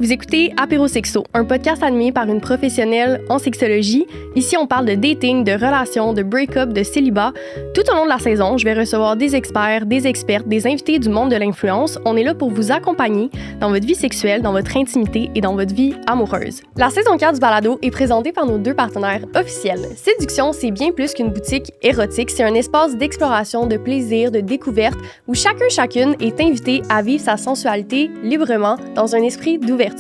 Vous écoutez Apérosexo, un podcast animé par une professionnelle en sexologie. Ici, on parle de dating, de relations, de break-up, de célibat. Tout au long de la saison, je vais recevoir des experts, des expertes, des invités du monde de l'influence. On est là pour vous accompagner dans votre vie sexuelle, dans votre intimité et dans votre vie amoureuse. La saison 4 du balado est présentée par nos deux partenaires officiels. Séduction, c'est bien plus qu'une boutique érotique. C'est un espace d'exploration, de plaisir, de découverte où chacune est invité à vivre sa sensualité librement dans un esprit d'ouverture.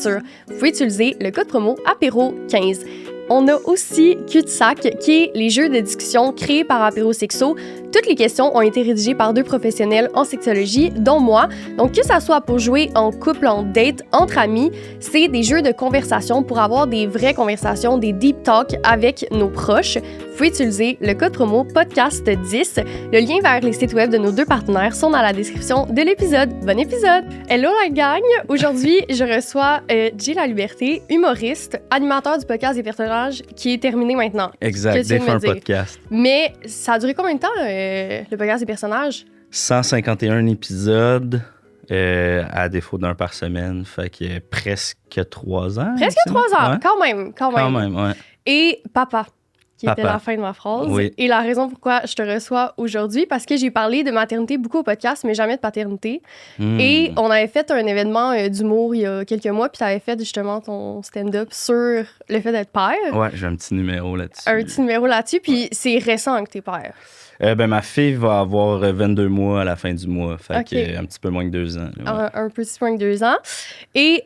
Vous pouvez utiliser le code promo APÉRO15. On a aussi Cul-de-sac, qui est les jeux de discussion créés par Apérosexo. Toutes les questions ont été rédigées par deux professionnels en sexologie, dont moi. Donc, que ça soit pour jouer en couple, en date, entre amis, c'est des jeux de conversation pour avoir des vraies conversations, des deep talks avec nos proches. Vous pouvez utiliser le code promo podcast10. Le lien vers les sites web de nos deux partenaires sont dans la description de l'épisode. Bon épisode! Hello la gang! Aujourd'hui, je reçois Jay Laliberté, humoriste, animateur du podcast des personnages qui est terminé maintenant. Exact, défunt podcast. Mais ça a duré combien de temps, le podcast des personnages? 151 épisodes, à défaut d'un par semaine, fait que presque 3 ans. Presque 3 ans, ouais. Quand même, ouais. Et papa. Qui était la fin de ma phrase. Oui. Et la raison pourquoi je te reçois aujourd'hui, parce que j'ai parlé de maternité beaucoup au podcast, mais jamais de paternité. Et on avait fait un événement d'humour il y a quelques mois, puis tu avais fait justement ton stand-up sur le fait d'être père. Ouais, j'ai un petit numéro là-dessus. Un petit numéro là-dessus, puis c'est récent que t'es père. Ma fille va avoir 22 mois à la fin du mois, fait que un petit peu moins que 2 ans. Là, ouais. Un petit peu moins que 2 ans. Et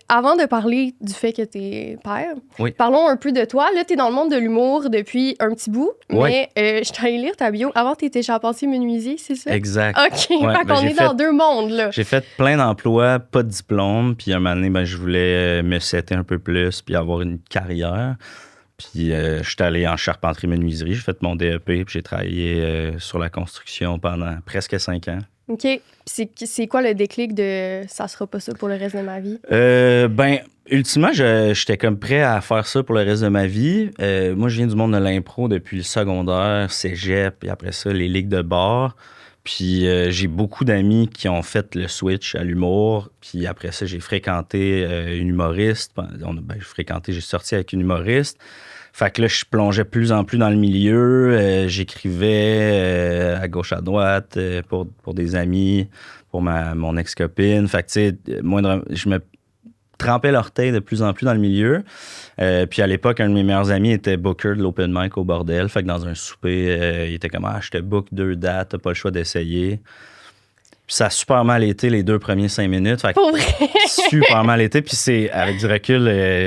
avant de parler du fait que t'es père, parlons un peu de toi. Là, t'es dans le monde de l'humour depuis un petit bout, mais je t'allais lire ta bio. Avant, t'étais charpentier menuisier, c'est ça? Exact. OK, fait qu'on est dans deux mondes, là. J'ai fait plein d'emplois, pas de diplôme, puis un moment donné, je voulais me setter un peu plus, puis avoir une carrière. Puis je suis allé en charpenterie-menuiserie, j'ai fait mon DEP, puis j'ai travaillé sur la construction pendant presque 5 ans. OK. C'est quoi le déclic de « ça sera pas ça pour le reste de ma vie » ? Ultimement, j'étais comme prêt à faire ça pour le reste de ma vie. Moi, je viens du monde de l'impro depuis le secondaire, cégep, puis après ça, les ligues de bar. Puis j'ai beaucoup d'amis qui ont fait le switch à l'humour. Puis après ça, j'ai fréquenté une humoriste. J'ai sorti avec une humoriste. Fait que là, je plongeais plus en plus dans le milieu. J'écrivais à gauche, à droite pour des amis, pour mon ex-copine. Fait que tu sais, je me trempais l'orteil de plus en plus dans le milieu. Puis à l'époque, un de mes meilleurs amis était booker de l'open mic au bordel. Fait que dans un souper, il était comme « je te book 2 dates, t'as pas le choix d'essayer ». Puis ça a super mal été les 2 premiers 5 minutes. Fait que pour vrai? Super mal été. Puis c'est, avec du recul,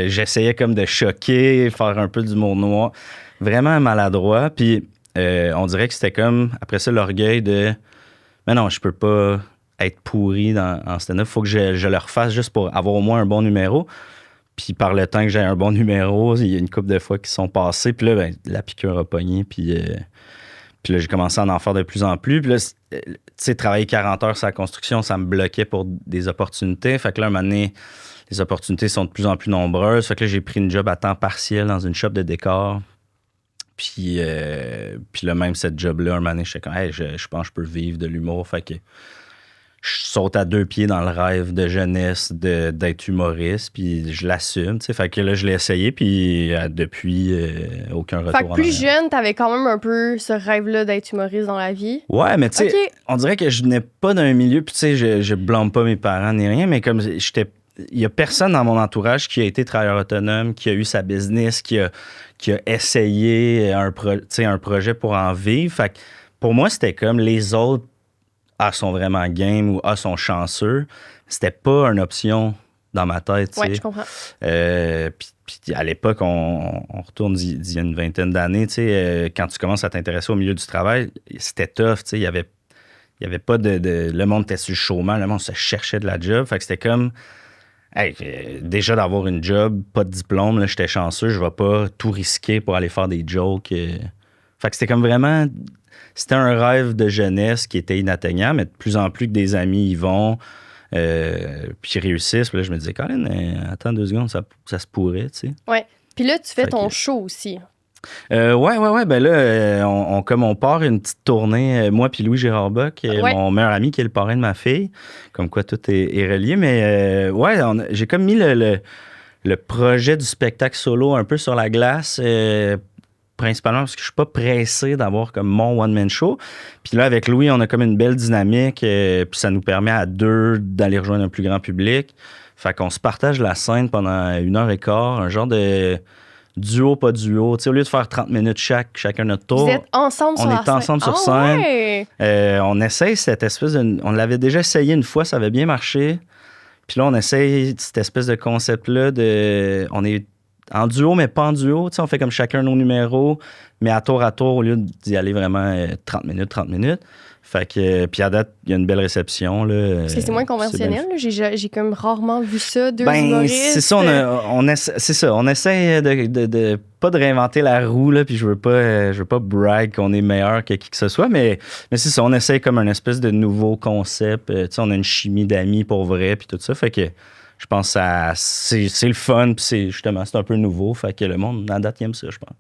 j'essayais comme de choquer, faire un peu d'humour noir. Vraiment maladroit. Puis on dirait que c'était comme, après ça, l'orgueil de « mais non, je peux pas être pourri en stand-up. Faut que je le refasse juste pour avoir au moins un bon numéro. » Puis par le temps que j'ai un bon numéro, il y a une couple de fois qui sont passées. Puis là, la piqûre a pogné. Puis là, j'ai commencé à en faire de plus en plus. Puis là, tu sais, travailler 40 heures sur la construction, ça me bloquait pour des opportunités. Fait que là, un moment donné, les opportunités sont de plus en plus nombreuses. Fait que là, j'ai pris une job à temps partiel dans une shop de décor. Puis là, même cette job-là, un moment donné, j'étais comme, hey, je pense que je peux vivre de l'humour. Fait que je saute à 2 pieds dans le rêve de jeunesse d'être humoriste, puis je l'assume, tu sais. Fait que là, je l'ai essayé, puis depuis, aucun retour en arrière. Fait que plus jeune, t'avais quand même un peu ce rêve-là d'être humoriste dans la vie. Ouais, mais tu sais, on dirait que je venais pas d'un milieu, puis tu sais, je blâme pas mes parents ni rien, mais comme il y a personne dans mon entourage qui a été travailleur autonome, qui a eu sa business, qui a essayé un projet pour en vivre. Fait que pour moi, c'était comme les autres sont vraiment game ou sont chanceux. C'était pas une option dans ma tête. Ouais, je comprends. Puis à l'époque, on retourne d'il y a une vingtaine d'années, quand tu commences à t'intéresser au milieu du travail, c'était tough. Il y avait pas de... Le monde était sur le chômage, le monde se cherchait de la job. Fait que c'était comme... déjà d'avoir une job, pas de diplôme, là, j'étais chanceux, je vais pas tout risquer pour aller faire des jokes. Fait que c'était comme vraiment... C'était un rêve de jeunesse qui était inatteignable, mais de plus en plus que des amis y vont, puis réussissent. Puis là, je me disais, Colin, attends 2 secondes, ça se pourrait, tu sais. Ouais. Puis là, tu fais ton show aussi. Ouais. Ben là, comme on part une petite tournée, moi puis Louis Gérard Bock, mon meilleur ami qui est le parrain de ma fille, comme quoi tout est relié. Mais j'ai comme mis le projet du spectacle solo un peu sur la glace, principalement parce que je suis pas pressé d'avoir comme mon one-man show. Puis là, avec Louis, on a comme une belle dynamique, puis ça nous permet à deux d'aller rejoindre un plus grand public. Fait qu'on se partage la scène pendant 1h15, un genre de duo, pas duo. Tu sais, au lieu de faire 30 minutes chacun notre tour. Vous êtes ensemble sur la scène? On est ensemble sur scène. Ouais. On essaye cette espèce de... On l'avait déjà essayé une fois, ça avait bien marché. Puis là, on essaye cette espèce de concept-là de... On est en duo, mais pas en duo. Tu sais, on fait comme chacun nos numéros, mais à tour, au lieu d'y aller vraiment 30 minutes. Fait que, puis à date, il y a une belle réception. Là, parce que c'est moins conventionnel. J'ai comme rarement vu ça, deux humoristes. humoristes. C'est ça, c'est ça. On essaie de pas de réinventer la roue, là, puis je veux pas brag qu'on est meilleur que qui que ce soit, mais c'est ça, on essaie comme un espèce de nouveau concept. Tu sais, on a une chimie d'amis pour vrai, puis tout ça. Fait que je pense que c'est le fun, puis c'est un peu nouveau. Fait que le monde, à date, il aime ça, je pense.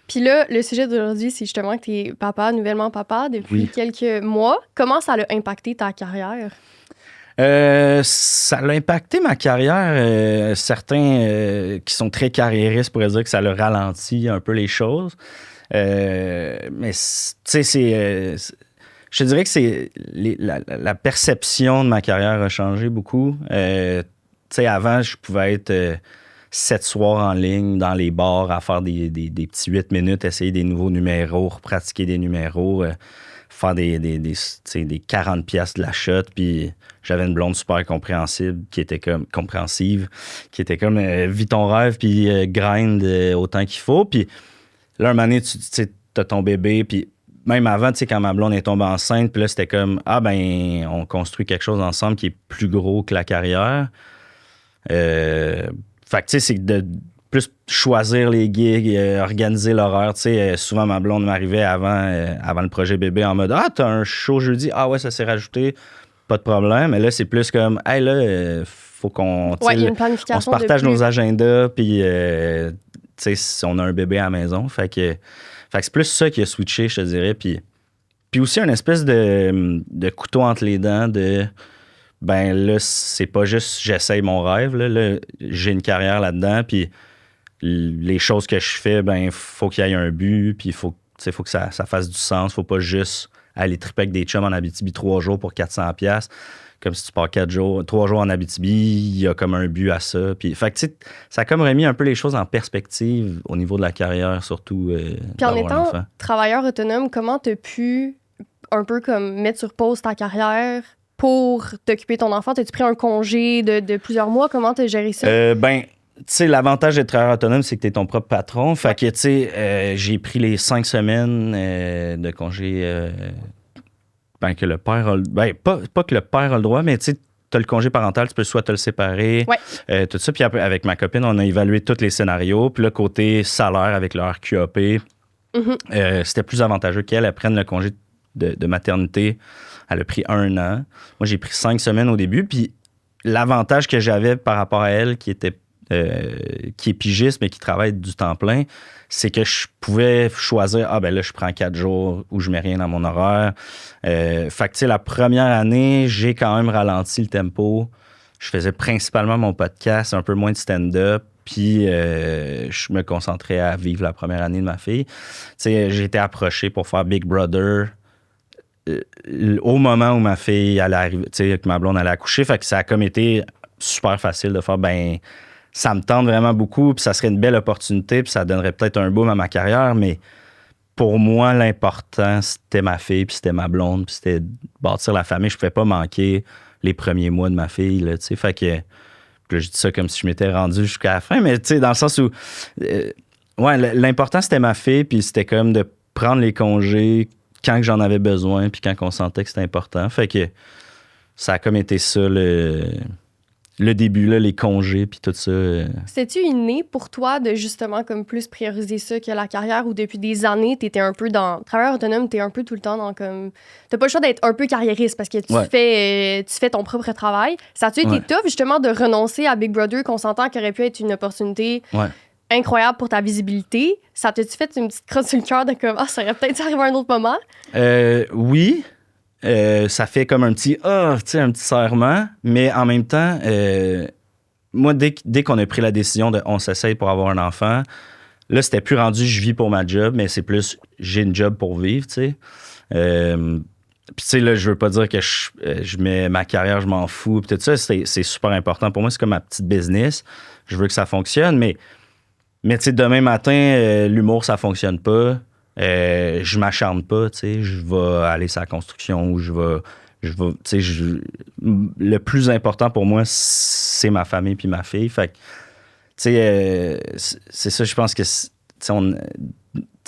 Puis là, le sujet d'aujourd'hui, c'est justement que tu es papa, nouvellement papa, depuis quelques mois. Comment ça a impacté ta carrière? Ça a impacté ma carrière. Certains qui sont très carriéristes pourraient dire que ça a ralenti un peu les choses. Mais tu sais, je te dirais que la perception de ma carrière a changé beaucoup. Tu sais, avant, je pouvais être 7 soirs en ligne dans les bars à faire des petits 8 minutes, essayer des nouveaux numéros, pratiquer des numéros, faire des 40 piastres de la shot. Puis j'avais une blonde super compréhensive qui était comme vis ton rêve puis grind autant qu'il faut. Puis là, un moment donné, tu sais, t'as ton bébé, puis même avant, tu sais, quand ma blonde est tombée enceinte, puis là, c'était comme, on construit quelque chose ensemble qui est plus gros que la carrière. Fait que, tu sais, c'est de plus choisir les gigs, organiser l'horaire. Tu sais, souvent, ma blonde m'arrivait avant le projet bébé en mode « Ah, t'as un show jeudi? Ah ouais, ça s'est rajouté. Pas de problème. » Mais là, c'est plus comme « Hey, là, faut qu'on... Ouais, on se partage nos agendas, puis, tu sais, on a un bébé à la maison. » Fait que c'est plus ça qui a switché, je te dirais. Puis aussi, une espèce de couteau entre les dents de... Ben là, c'est pas juste j'essaye mon rêve. Là, j'ai une carrière là-dedans, puis les choses que je fais, ben faut qu'il y ait un but, puis faut que ça fasse du sens. Faut pas juste aller triper avec des chums en Abitibi 3 jours pour 400$. Comme si tu pars 3 jours en Abitibi, il y a comme un but à ça. Puis, fait que, tu sais, ça a comme remis un peu les choses en perspective au niveau de la carrière, surtout. Puis en étant travailleur autonome, comment t'as pu un peu comme mettre sur pause ta carrière pour t'occuper de ton enfant? T'as-tu pris un congé de plusieurs mois? Comment t'as géré ça? Tu sais, l'avantage d'être travailleur autonome, c'est que t'es ton propre patron. Fait que, tu sais, j'ai pris les 5 semaines de congé. Que le père a... pas que le père a le droit, mais tu sais, t'as le congé parental, tu peux soit te le séparer, tout ça. Puis après, avec ma copine, on a évalué tous les scénarios. Puis là, côté salaire avec leur QAP, c'était plus avantageux qu'elle prenne le congé de maternité. Elle a pris 1 an. Moi, j'ai pris 5 semaines au début. Puis l'avantage que j'avais par rapport à elle, qui est pigiste, mais qui travaille du temps plein, c'est que je pouvais choisir, là, je prends 4 jours où je mets rien dans mon horaire. Fait que, tu sais, la première année, j'ai quand même ralenti le tempo. Je faisais principalement mon podcast, un peu moins de stand-up. Puis, je me concentrais à vivre la première année de ma fille. Tu sais, j'ai été approché pour faire Big Brother au moment où ma fille allait arriver, tu sais, que ma blonde allait accoucher. Fait que ça a comme été super facile de faire, ça me tente vraiment beaucoup, puis ça serait une belle opportunité, puis ça donnerait peut-être un boom à ma carrière, mais pour moi, l'important, c'était ma fille, puis c'était ma blonde, puis c'était bâtir la famille. Je ne pouvais pas manquer les premiers mois de ma fille, là, tu sais. Fait que, là, je dis ça comme si je m'étais rendu jusqu'à la fin, mais tu sais, dans le sens où, l'important, c'était ma fille, puis c'était comme de prendre les congés quand j'en avais besoin, puis quand on sentait que c'était important. Fait que ça a comme été ça, le début, là, les congés, puis tout ça. C'était-tu inné pour toi de justement comme plus prioriser ça que la carrière, ou depuis des années, t'étais un peu dans... Travailleur autonome, t'es un peu tout le temps dans comme... T'as pas le choix d'être un peu carriériste parce que tu fais ton propre travail. Ça a-tu été tough, justement, de renoncer à Big Brother, qu'on s'entend qu'il aurait pu être une opportunité incroyable pour ta visibilité. Ça t'a-tu fait une petite crotte sur le cœur de comme, ça aurait peut-être arrivé à un autre moment? Oui. Ça fait comme un petit un petit serrement, mais en même temps, moi, dès qu'on a pris la décision de on s'essaye pour avoir un enfant, là, c'était plus rendu je vis pour ma job, mais c'est plus j'ai une job pour vivre, tu sais. Puis, tu sais, là, je veux pas dire que je mets ma carrière, je m'en fous. Puis tout ça, c'est super important. Pour moi, c'est comme ma petite business. Je veux que ça fonctionne, mais tu sais, demain matin, l'humour, ça fonctionne pas. Je m'acharne pas, tu sais. Je vais aller sur la construction ou je vais tu sais, le plus important pour moi, c'est ma famille puis ma fille. Fait que, tu sais, c'est ça, je pense que, tu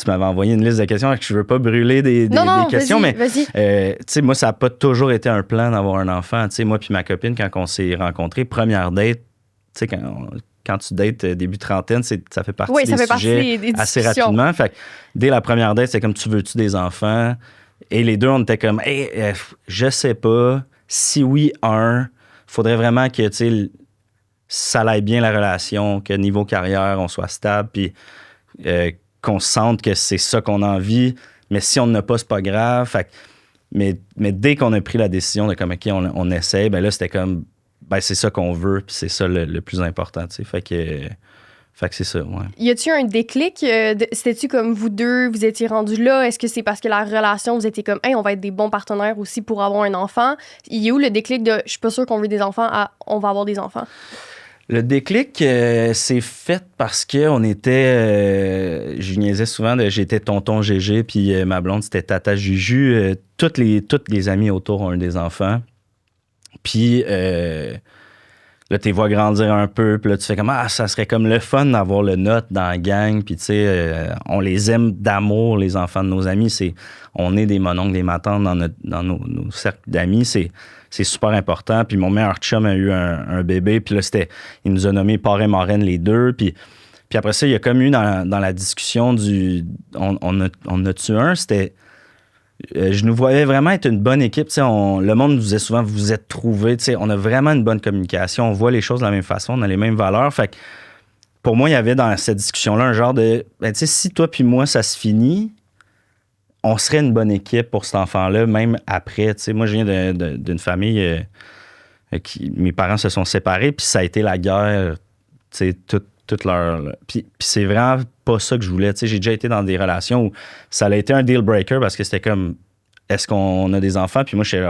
m'avais envoyé une liste de questions, que je veux pas brûler des questions, mais tu sais, moi, ça n'a pas toujours été un plan d'avoir un enfant. Tu sais, moi puis ma copine, quand on s'est rencontrés, première date, tu sais, quand tu dates début trentaine, ça fait partie des sujets des assez rapidement. Fait que dès la première date, c'est comme tu veux-tu des enfants? Et les deux, on était comme, je sais pas. Si oui, faudrait vraiment que, tu sais, ça aille bien la relation, que niveau carrière, on soit stable, puis qu'on sente que c'est ça qu'on a envie. Mais si on n'a pas, c'est pas grave. Fait que, mais dès qu'on a pris la décision de comme, OK, on essaie, ben là, c'était comme, ben c'est ça qu'on veut, puis c'est ça le plus important, tu sais. Fait que c'est ça, ouais. Y a-tu un déclic? C'était-tu comme vous deux, vous étiez rendus là? Est-ce que c'est parce que la relation, vous étiez comme, on va être des bons partenaires aussi pour avoir un enfant? Il y a où le déclic de, je suis pas sûr qu'on veut des enfants à, on va avoir des enfants? Le déclic, c'est fait parce qu'on était... je niaisais souvent, j'étais tonton Gégé, puis ma blonde, c'était Tata Juju. Toutes les amies autour ont eu des enfants. Puis là, tu les vois grandir un peu, puis là, tu fais comme, ça serait comme le fun d'avoir le nôtre dans la gang, puis tu sais, on les aime d'amour, les enfants de nos amis. On est des mononcles, des matantes dans nos cercles d'amis, c'est super important. Puis mon meilleur chum a eu un bébé, puis là, il nous a nommé parrain marraine les deux, puis après ça, il y a comme eu dans la discussion on a tué un, c'était... je nous voyais vraiment être une bonne équipe. Le monde nous disait souvent, vous vous êtes trouvés. On a vraiment une bonne communication. On voit les choses de la même façon. On a les mêmes valeurs. Fait que pour moi, il y avait dans cette discussion-là un genre de... si toi puis moi, ça se finit, on serait une bonne équipe pour cet enfant-là, même après. Moi, je viens d'une famille mes parents se sont séparés, puis ça a été la guerre toute leur... Puis c'est vraiment pas ça que je voulais. J'ai déjà été dans des relations où ça a été un deal breaker parce que c'était comme, est-ce qu'on a des enfants? Puis moi, je suis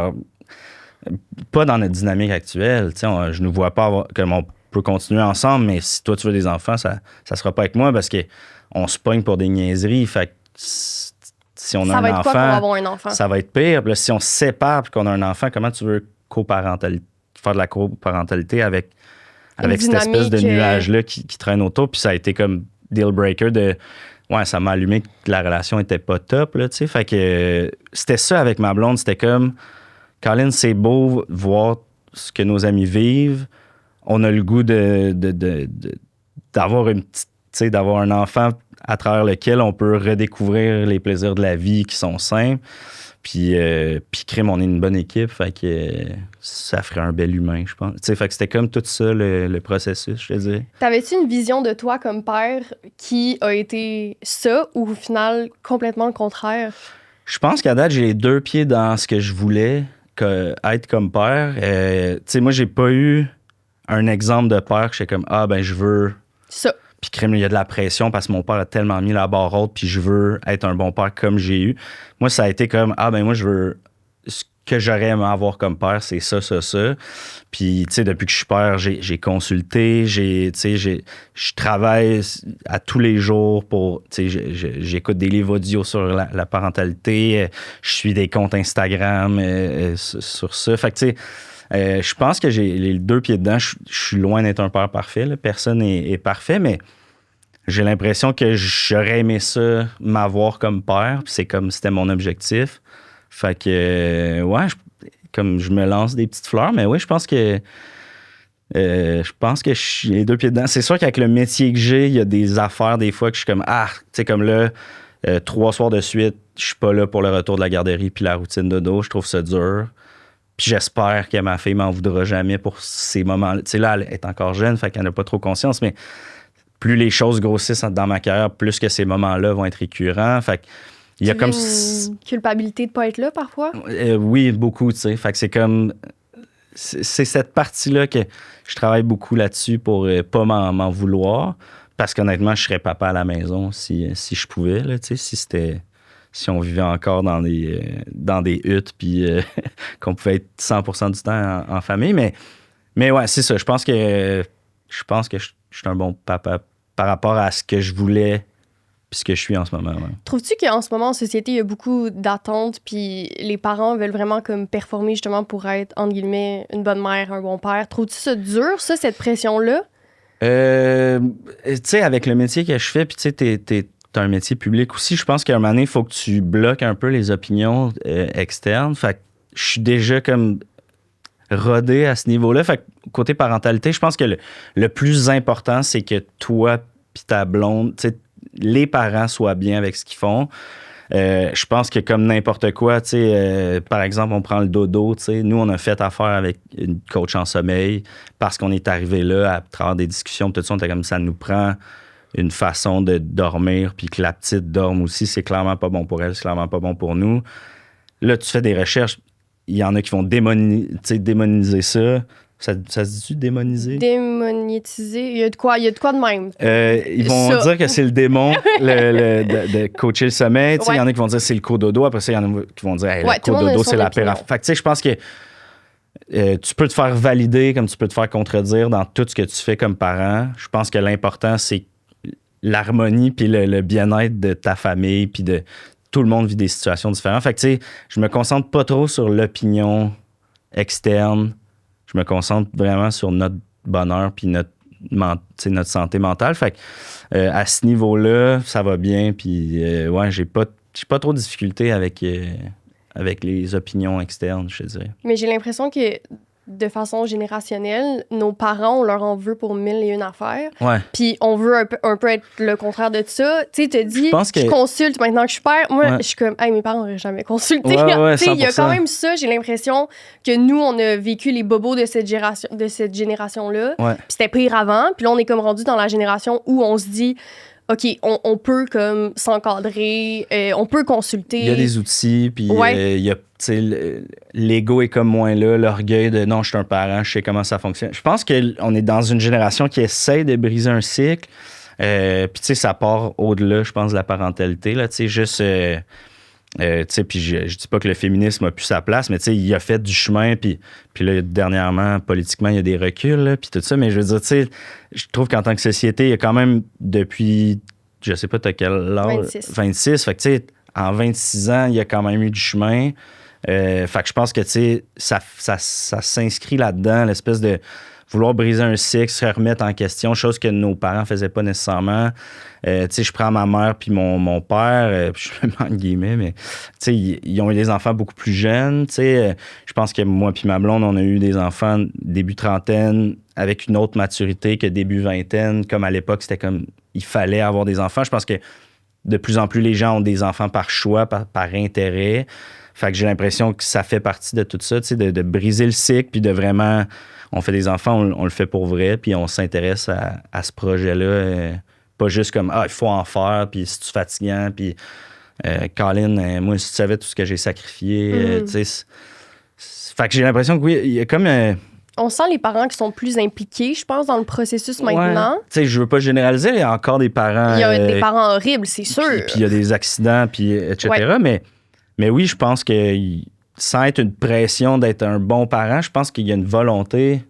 pas dans notre dynamique actuelle. Je ne vois pas comme on peut continuer ensemble, mais si toi, tu veux des enfants, ça sera pas avec moi parce qu'on se pogne pour des niaiseries. Fait que si on a un enfant... Ça va être quoi qu'on va avoir un enfant? Ça va être pire. Puis là, si on se sépare et qu'on a un enfant, comment tu veux faire de la coparentalité avec cette espèce de nuage-là qui traîne autour? Puis ça a été comme deal breaker de... Ouais, ça m'a allumé que la relation était pas top, là, tu sais. Fait que c'était ça avec ma blonde. C'était comme, Colin, c'est beau voir ce que nos amis vivent. On a le goût d'avoir une petite... Tu sais, d'avoir un enfant à travers lequel on peut redécouvrir les plaisirs de la vie qui sont simples. Puis crime, on est une bonne équipe, fait que ça ferait un bel humain, je pense. Fait que c'était comme tout ça, le processus, je te dis. T'avais-tu une vision de toi comme père qui a été ça ou au final complètement le contraire? Je pense qu'à date, j'ai les deux pieds dans ce que je voulais être comme père. Moi, j'ai pas eu un exemple de père que j'étais comme, je veux... Ça. Puis crime, il y a de la pression parce que mon père a tellement mis la barre haute, puis je veux être un bon père comme j'ai eu. Moi, ça a été comme, moi, je veux... Ce que j'aurais aimé avoir comme père, c'est ça, ça, ça. Puis, tu sais, depuis que je suis père, j'ai consulté, je travaille à tous les jours pour... Tu sais, j'écoute des livres audio sur la parentalité, je suis des comptes Instagram sur ça. Fait que, tu sais... je pense que j'ai les deux pieds dedans. Je suis loin d'être un père parfait. Là. Personne n'est parfait, mais j'ai l'impression que j'aurais aimé ça, m'avoir comme père. Puis c'est comme c'était mon objectif. Fait que, comme je me lance des petites fleurs, mais oui, je pense que je suis les deux pieds dedans. C'est sûr qu'avec le métier que j'ai, il y a des affaires des fois que je suis comme, tu sais, comme là, 3 soirs de suite, je suis pas là pour le retour de la garderie puis la routine de dos. Je trouve ça dur. Puis j'espère que ma fille m'en voudra jamais pour ces moments-là. Tu sais, là, elle est encore jeune, fait qu'elle n'a pas trop conscience, mais plus les choses grossissent dans ma carrière, plus que ces moments-là vont être récurrents. Fait il y a comme une culpabilité de pas être là parfois? Oui, beaucoup, tu sais. Fait que c'est comme... C'est cette partie-là que je travaille beaucoup là-dessus pour pas m'en vouloir. Parce qu'honnêtement, je serais papa à la maison si je pouvais, là, tu sais, si on vivait encore dans des huttes puis qu'on pouvait être 100% du temps en famille. Mais ouais, c'est ça. Je pense que je suis un bon papa par rapport à ce que je voulais puis ce que je suis en ce moment. Ouais. Trouves-tu qu'en ce moment, en société, il y a beaucoup d'attentes puis les parents veulent vraiment comme performer justement pour être, entre guillemets, une bonne mère, un bon père? Trouves-tu ça dur, ça, cette pression-là? Tu sais, avec le métier que je fais, puis tu sais, t'es un métier public aussi, je pense qu'à un moment donné, il faut que tu bloques un peu les opinions externes. Fait que je suis déjà comme rodé à ce niveau-là. Fait que côté parentalité, je pense que le plus important, c'est que toi puis ta blonde, tu sais, les parents soient bien avec ce qu'ils font. Je pense que comme n'importe quoi, tu sais, par exemple, on prend le dodo, tu sais, nous, on a fait affaire avec une coach en sommeil parce qu'on est arrivé là à travers des discussions, tout ça, on était comme ça nous prend une façon de dormir, puis que la petite dorme aussi, c'est clairement pas bon pour elle, c'est clairement pas bon pour nous. Là, tu fais des recherches, il y en a qui vont démoniser ça. Ça se dit-tu démoniser? Démonétiser. Il y a de quoi de même. Ils vont dire que c'est le démon de coacher le sommeil. Il y en a qui vont dire que c'est le cododo. Après ça, il y en a qui vont dire le cododo, c'est la pire. Fait que tu sais, je pense que tu peux te faire valider comme tu peux te faire contredire dans tout ce que tu fais comme parent. Je pense que l'important, c'est l'harmonie puis le bien-être de ta famille puis de tout le monde vit des situations différentes. Fait que tu sais, je me concentre pas trop sur l'opinion externe. Je me concentre vraiment sur notre bonheur puis notre santé mentale. Fait que à ce niveau-là, ça va bien. Puis ouais, j'ai pas trop de difficultés avec les opinions externes, je te dirais. Mais j'ai l'impression que de façon générationnelle, nos parents, on leur en veut pour 1001 affaires. Ouais. Puis on veut un peu être le contraire de ça. Tu sais, te dis, je consulte maintenant que je suis père. Moi, je suis comme, hey, mes parents n'auraient jamais consulté. Ouais, tu sais, il y a quand même ça. J'ai l'impression que nous, on a vécu les bobos de cette génération-là. Ouais. Puis c'était pire avant. Puis là, on est comme rendu dans la génération où on se dit, OK, on peut comme s'encadrer, on peut consulter. Il y a des outils, puis il y a, l'ego est comme moins là, l'orgueil de non, je suis un parent, je sais comment ça fonctionne. Je pense qu'on est dans une génération qui essaie de briser un cycle, puis tu sais, ça part au-delà, je pense, de la parentalité, là, tu sais, juste... puis je dis pas que le féminisme a plus sa place, mais tu sais, il a fait du chemin, puis là, dernièrement, politiquement, il y a des reculs, là, puis tout ça, mais je veux dire, tu sais, je trouve qu'en tant que société, il y a quand même depuis, je sais pas, t'as quel âge? 26. Fait que tu sais, en 26 ans, il y a quand même eu du chemin. Fait que je pense que, tu sais, ça s'inscrit là-dedans, l'espèce de vouloir briser un cycle, se remettre en question, chose que nos parents faisaient pas nécessairement. Tu sais, je prends ma mère puis mon père, je mets en guillemets, mais tu sais, ils ont eu des enfants beaucoup plus jeunes. Tu sais, je pense que moi puis ma blonde, on a eu des enfants début trentaine avec une autre maturité que début vingtaine. Comme à l'époque, c'était comme il fallait avoir des enfants. Je pense que de plus en plus, les gens ont des enfants par choix, par intérêt. Fait que j'ai l'impression que ça fait partie de tout ça, tu sais, de briser le cycle puis de vraiment... On fait des enfants, on le fait pour vrai, puis on s'intéresse à ce projet-là. Pas juste comme, il faut en faire, puis c'est-tu fatigant, puis Colin, moi, si tu savais tout ce que j'ai sacrifié, tu sais. Fait que j'ai l'impression que oui, il y a comme... On sent les parents qui sont plus impliqués, je pense, dans le processus maintenant. Tu sais, je veux pas généraliser, il y a encore des parents... Il y a des parents horribles, c'est sûr. Puis il y a des accidents, puis etc. Mais oui, je pense que... Sans être une pression d'être un bon parent, je pense qu'il y a une volonté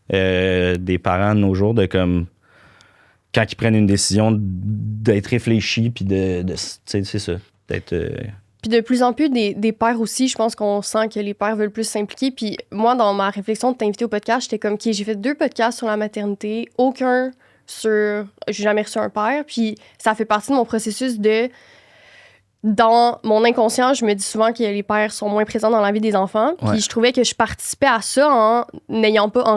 des parents de nos jours de comme quand ils prennent une décision d'être réfléchis puis de c'est ça, d'être Puis de plus en plus des pères aussi, je pense qu'on sent que les pères veulent plus s'impliquer. Puis moi, dans ma réflexion de t'inviter au podcast, j'étais comme, OK, j'ai fait 2 podcasts sur la maternité, aucun sur... J'ai jamais reçu un père. Puis ça fait partie de mon processus de... Dans mon inconscient, je me dis souvent que les pères sont moins présents dans la vie des enfants. Puis je trouvais que je participais à ça en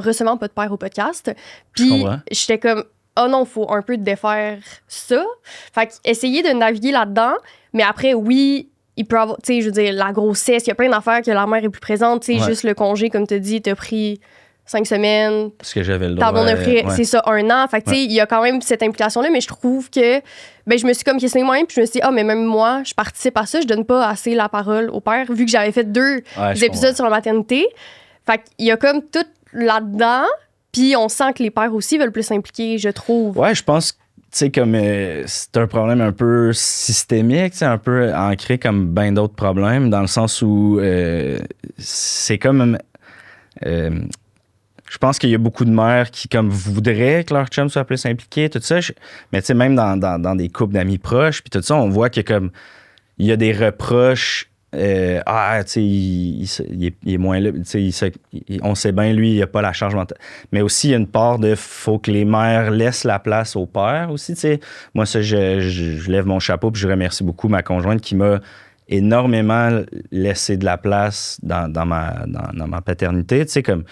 recevant pas de père au podcast. Puis j'étais comme, oh non, faut un peu défaire ça. Fait qu'essayer de naviguer là-dedans. Mais après, oui, il peut avoir, tu sais, je veux dire, la grossesse, il y a plein d'affaires que la mère est plus présente. Tu sais, juste le congé, comme tu as dit, t'as pris 5 semaines. Parce que j'avais le droit. Ta blonde offrait, c'est ça, 1 an. Fait que, tu sais, il y a quand même cette implication-là, mais je trouve que, ben, je me suis comme questionné moi-même, puis je me suis dit, mais même moi, je participe à ça, je donne pas assez la parole au père, vu que j'avais fait 2 épisodes sur la maternité. Fait qu'il y a comme tout là-dedans, puis on sent que les pères aussi veulent plus s'impliquer, je trouve. Ouais, je pense que, tu sais, comme c'est un problème un peu systémique, un peu ancré comme bien d'autres problèmes, dans le sens où c'est comme... je pense qu'il y a beaucoup de mères qui comme voudraient que leur chum soit plus impliqué, tout ça. Mais tu sais, même dans des couples d'amis proches, puis tout ça, on voit que comme il y a des reproches. Tu sais, il est moins là. Tu sais, on sait bien, lui, il n'a pas la charge mentale. Mais aussi, il y a une part de faut que les mères laissent la place au père aussi. Tu sais. Moi, ça, je lève mon chapeau puis je remercie beaucoup ma conjointe qui m'a énormément laissé de la place dans ma paternité. Tu sais, comme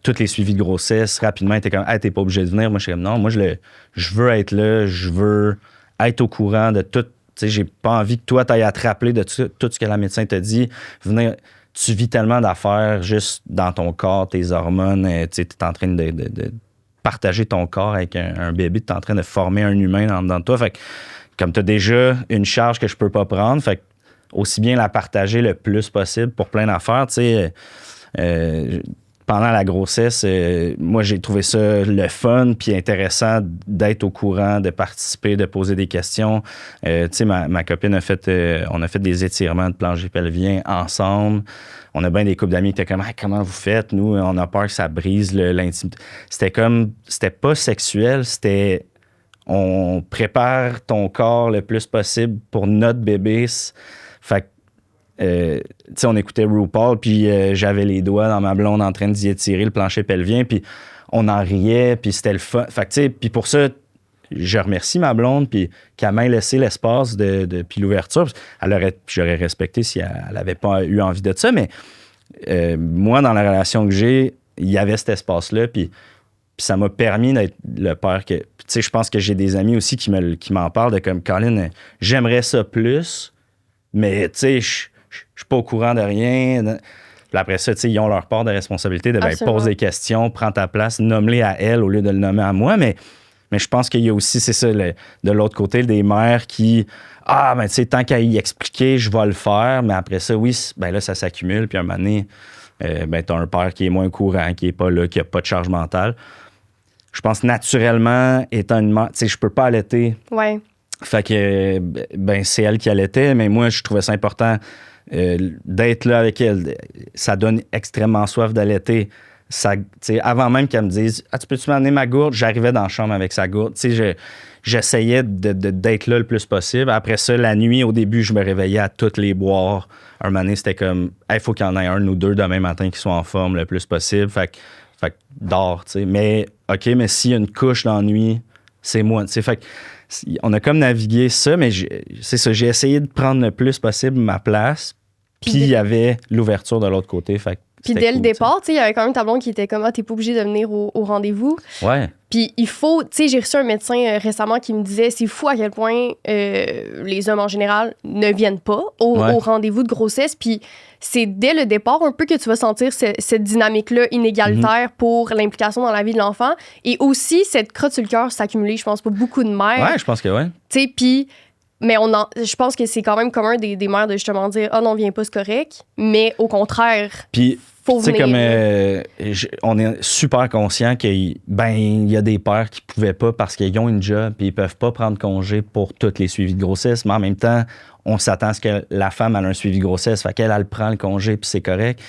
tous les suivis de grossesse, rapidement, étaient comme, t'es pas obligé de venir. Moi, je suis comme, non, moi, je veux être là, je veux être au courant de tout. Tu sais, j'ai pas envie que toi, t'ailles à te rappeler de tout ce que la médecin t'a dit. Tu vis tellement d'affaires juste dans ton corps, tes hormones. Tu sais, t'es en train de partager ton corps avec un bébé, t'es en train de former un humain dans toi. Fait que, comme t'as déjà une charge que je peux pas prendre, fait que aussi bien la partager le plus possible pour plein d'affaires. Tu sais, pendant la grossesse, moi, j'ai trouvé ça le fun puis intéressant d'être au courant, de participer, de poser des questions. Tu sais, ma copine on a fait des étirements de plancher pelvien ensemble. On a bien des couples d'amis qui étaient comme « comment vous faites? Nous, on a peur que ça brise l'intimité. » C'était pas sexuel, c'était on prépare ton corps le plus possible pour notre bébé. Fait que tu sais, on écoutait RuPaul, puis j'avais les doigts dans ma blonde en train d'y étirer le plancher pelvien, puis on en riait, puis c'était le fun. Fait que, tu sais, puis pour ça, je remercie ma blonde, puis qu'elle m'ait laissé l'espace puis l'ouverture. J'aurais respecté si elle n'avait pas eu envie de ça, mais moi, dans la relation que j'ai, il y avait cet espace-là, puis ça m'a permis d'être le père que... Tu sais, je pense que j'ai des amis aussi qui m'en parlent de comme, Colin, j'aimerais ça plus, mais tu sais, je suis pas au courant de rien. Puis après ça, tu sais, ils ont leur part de responsabilité de poser des questions, prends ta place, nomme-les à elle au lieu de le nommer à moi. Mais je pense qu'il y a aussi, c'est ça, de l'autre côté, des mères qui, ben tu sais, tant qu'à y expliquer, je vais le faire. Mais après ça, oui, ben là, ça s'accumule. Puis un moment donné, ben t'as un père qui est moins au courant, qui est pas là, qui a pas de charge mentale. Je pense naturellement, étant une mère, tu sais, je peux pas allaiter. Ouais. Fait que, ben c'est elle qui allaitait, mais moi, je trouvais ça important d'être là avec elle. Ça donne extrêmement soif d'allaiter. Avant même qu'elle me dise « tu peux-tu m'amener ma gourde? » J'arrivais dans la chambre avec sa gourde. J'essayais d'être là le plus possible. Après ça, la nuit, au début, je me réveillais à toutes les boire. Un moment donné, c'était comme « il faut qu'il y en ait un ou deux demain matin qui soient en forme le plus possible. » Fait que dors, tu sais. Mais OK, mais s'il y a une couche dans la nuit, c'est moi. Fait que on a comme navigué ça, mais c'est ça, j'ai essayé de prendre le plus possible ma place, puis il y avait l'ouverture de l'autre côté. Fait puis dès le départ, tu sais, il y avait quand même ta blonde qui était comme « t'es pas obligé de venir au rendez-vous. » Ouais. Puis il faut, tu sais, j'ai reçu un médecin récemment qui me disait c'est fou à quel point les hommes en général ne viennent pas au rendez-vous de grossesse. Puis c'est dès le départ un peu que tu vas sentir cette dynamique-là inégalitaire pour l'implication dans la vie de l'enfant. Et aussi, cette crotte sur le cœur s'accumuler, je pense, pour beaucoup de mères. Ouais, je pense que oui. Tu sais, puis... Mais je pense que c'est quand même commun des mères de justement dire « ah non, viens pas, c'est correct ». Mais au contraire... Puis, tu sais, comme on est super conscient qu'il y a des pères qui pouvaient pas parce qu'ils ont une job puis ils peuvent pas prendre congé pour tous les suivis de grossesse. Mais en même temps, on s'attend à ce que la femme ait un suivi de grossesse. Fait qu'elle, elle prend le congé puis c'est correct.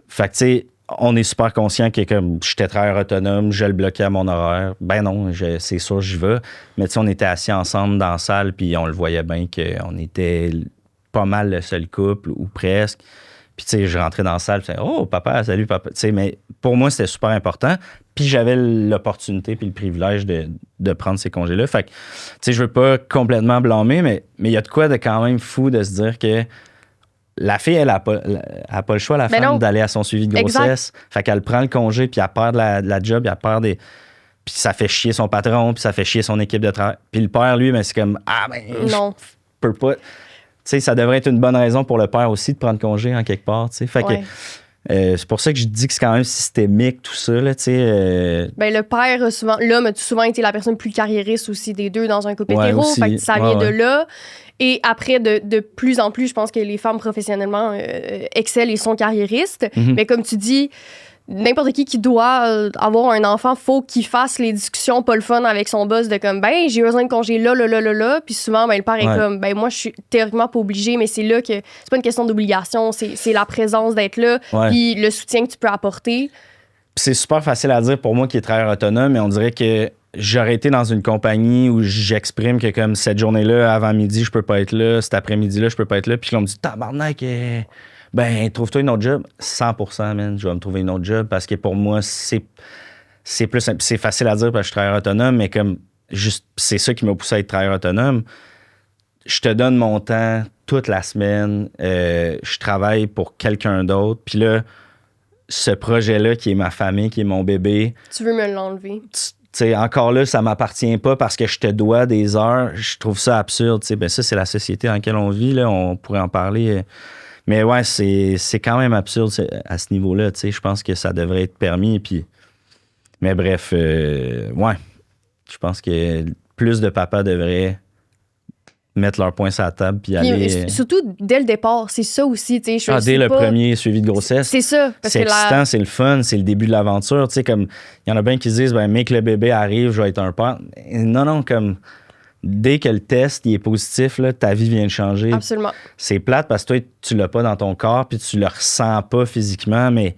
Fait que, tu sais, on est super conscient que comme j'étais travailleur autonome, je le bloquais à mon horaire. Ben non, c'est sûr, j'y vais. Mais tu sais, on était assis ensemble dans la salle puis on le voyait bien qu'on était pas mal le seul couple ou presque. Puis, tu sais, je rentrais dans la salle, je disais « oh, papa, salut, papa ». Tu sais, mais pour moi, c'était super important. Puis, j'avais l'opportunité puis le privilège de prendre ces congés-là. Fait que, tu sais, je veux pas complètement blâmer, mais il y a de quoi de quand même fou de se dire que la fille, elle n'a pas le choix, la femme, d'aller à son suivi de grossesse. Exact. Fait qu'elle prend le congé, puis elle perd de la job, puis elle perd des... Puis ça fait chier son patron, puis ça fait chier son équipe de travail. Puis le père, lui, ben, c'est comme « ah, ben, non. Je peux pas... » Tu sais, ça devrait être une bonne raison pour le père aussi de prendre congé en quelque part, tu sais. Fait que C'est pour ça que je dis que c'est quand même systémique, tout ça, là, tu sais. Ben, le père, l'homme a souvent été la personne plus carriériste aussi des deux dans un couple hétéro. Aussi. Fait que ça vient de là. Et après, de plus en plus, je pense que les femmes professionnellement excellent et sont carriéristes. Mais comme tu dis, n'importe qui doit avoir un enfant, faut qu'il fasse les discussions pas le fun avec son boss de comme, ben, j'ai besoin de congé là. Puis souvent, ben, le père est comme, ben, moi, je suis théoriquement pas obligée, mais c'est là que c'est pas une question d'obligation, c'est la présence d'être là, puis le soutien que tu peux apporter. C'est super facile à dire pour moi qui est travailleur autonome, mais on dirait que j'aurais été dans une compagnie où j'exprime que comme cette journée-là, avant midi, je peux pas être là, cet après-midi-là, je peux pas être là, puis là, on me dit « Tabarnak, ben, trouve-toi une autre job. » 100%, man, je vais me trouver une autre job parce que pour moi, c'est plus... C'est facile à dire parce que je suis travailleur autonome, mais comme juste c'est ça qui m'a poussé à être travailleur autonome. Je te donne mon temps toute la semaine, je travaille pour quelqu'un d'autre, puis là, ce projet-là qui est ma famille, qui est mon bébé... Tu veux me l'enlever? T'sais, encore là, ça m'appartient pas parce que je te dois des heures. Je trouve ça absurde. Ben ça, c'est la société dans laquelle on vit. Là. On pourrait en parler. Mais ouais, c'est quand même absurde à ce niveau-là. Je pense que ça devrait être permis. Puis... Mais bref, ouais. Je pense que plus de papas devraient mettre leur poing sur la table puis aller... Surtout dès le départ, c'est ça aussi. Dès le premier suivi de grossesse. C'est ça. C'est excitant, c'est le fun, c'est le début de l'aventure. Comme il y en a bien qui disent, ben, mais que le bébé arrive, je vais être un père. Non, comme dès que le test il est positif, là, ta vie vient de changer. Absolument. C'est plate parce que toi, tu l'as pas dans ton corps puis tu le ressens pas physiquement, mais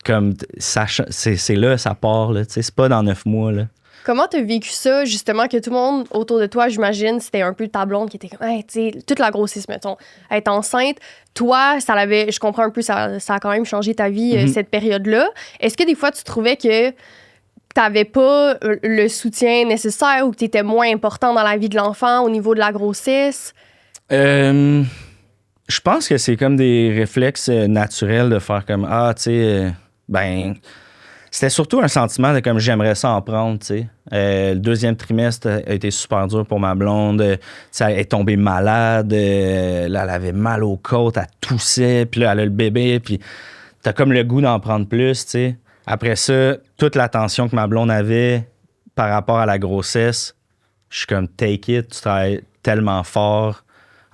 comme ça, c'est là, ça part. Là, c'est pas dans 9 mois. Là. Comment t'as vécu ça, justement, que tout le monde autour de toi, j'imagine, c'était un peu ta blonde qui était comme, hey, tu sais, toute la grossesse, mettons, être enceinte. Toi, je comprends un peu, ça a quand même changé ta vie, cette période-là. Est-ce que des fois, tu trouvais que t'avais pas le soutien nécessaire ou que t'étais moins important dans la vie de l'enfant au niveau de la grossesse? Je pense que c'est comme des réflexes naturels de faire comme, tu sais, ben... C'était surtout un sentiment de comme j'aimerais ça en prendre, tu sais. Le deuxième trimestre a été super dur pour ma blonde. Elle est tombée malade. Là, elle avait mal aux côtes, elle toussait. Puis là, elle a le bébé. Puis t'as comme le goût d'en prendre plus, tu sais. Après ça, toute l'attention que ma blonde avait par rapport à la grossesse, je suis comme take it. Tu travailles tellement fort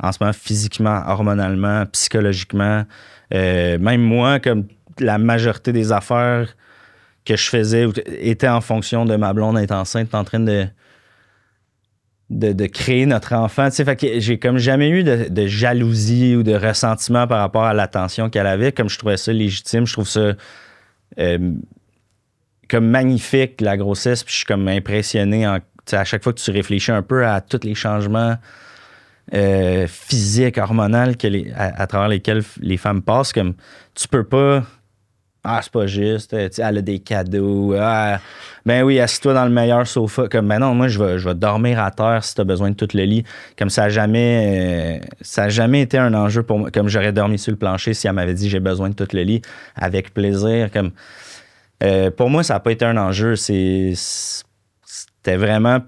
en ce moment, physiquement, hormonalement, psychologiquement. Même moi, comme la majorité des affaires que je faisais était en fonction de ma blonde être enceinte, en train de créer notre enfant. Tu sais, fait que j'ai comme jamais eu de jalousie ou de ressentiment par rapport à l'attention qu'elle avait. Comme je trouvais ça légitime, je trouve ça comme magnifique, la grossesse. Puis je suis comme impressionné à chaque fois que tu réfléchis un peu à tous les changements physiques, hormonaux à travers lesquels les femmes passent. Comme tu peux pas... c'est pas juste. Elle a des cadeaux. Ben oui, assis-toi dans le meilleur sofa. Comme, ben non, moi, je vais dormir à terre si t'as besoin de tout le lit. Comme ça a jamais été un enjeu pour moi. Comme j'aurais dormi sur le plancher si elle m'avait dit j'ai besoin de tout le lit. Avec plaisir. Comme, pour moi, ça n'a pas été un enjeu. C'était vraiment...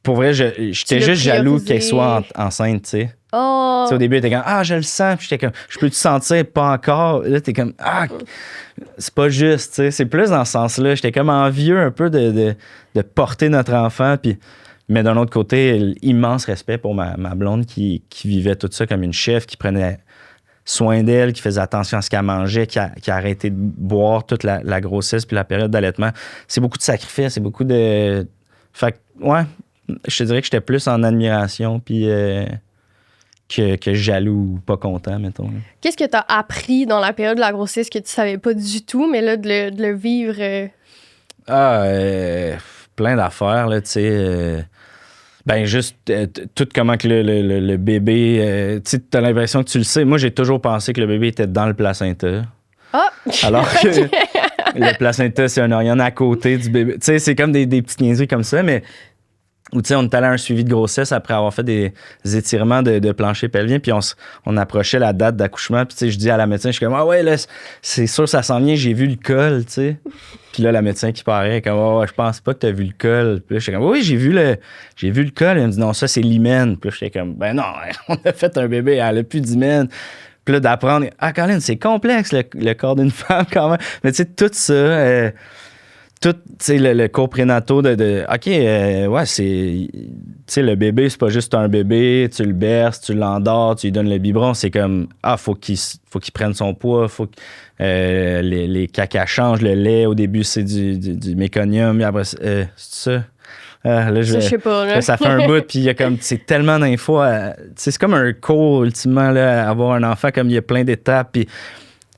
Pour vrai, j'étais juste jaloux qu'elle soit enceinte, tu sais. Oh. Au début, t'es comme je le sens. Puis j'étais comme je peux te sentir pas encore. Là, t'es comme c'est pas juste. T'sais. C'est plus dans ce sens-là. J'étais comme envieux un peu de porter notre enfant. Puis, mais d'un autre côté, immense respect pour ma blonde qui vivait tout ça comme une chef, qui prenait soin d'elle, qui faisait attention à ce qu'elle mangeait, qui a arrêté de boire toute la grossesse puis la période d'allaitement. C'est beaucoup de sacrifices, c'est beaucoup de. Fait que, ouais, je te dirais que j'étais plus en admiration. Puis. Que jaloux ou pas content, mettons. Qu'est-ce que tu as appris dans la période de la grossesse que tu savais pas du tout, mais là, de le vivre? Plein d'affaires, là, tu sais. Ben, juste tout comment que le bébé... tu sais, t'as l'impression que tu le sais. Moi, j'ai toujours pensé que le bébé était dans le placenta. Ah! Alors que le placenta, c'est un organe à côté du bébé. Tu sais, c'est comme des petites niaiseries comme ça, mais... Ou tu sais, on est allé à un suivi de grossesse après avoir fait des étirements de plancher pelvien, puis on approchait la date d'accouchement, puis tu sais, je dis à la médecin, je suis comme ouais, là, c'est sûr, ça s'en vient, j'ai vu le col, tu sais. Puis là, la médecin qui paraît, comme je pense pas que t'as vu le col. Puis là, j'étais comme oui, j'ai vu le col. Elle me dit non, ça, c'est l'hymen. Puis là, j'étais comme ben non, on a fait un bébé, elle a plus d'hymen. Puis là, d'apprendre, Colin, c'est complexe le corps d'une femme quand même. Mais tu sais, tout ça, tout, tu sais, le cours prénatal OK, ouais, c'est. Tu sais, le bébé, c'est pas juste un bébé, tu le berces, tu l'endors, tu lui donnes le biberon. C'est comme, faut qu'il prenne son poids, faut que les caca changent, le lait, au début, c'est du méconium, et après, c'est ça. Là, je sais pas. Là. Ça fait un bout, puis il y a comme, c'est tellement d'infos. C'est comme un cours, ultimement, là, avoir un enfant, comme il y a plein d'étapes. Puis,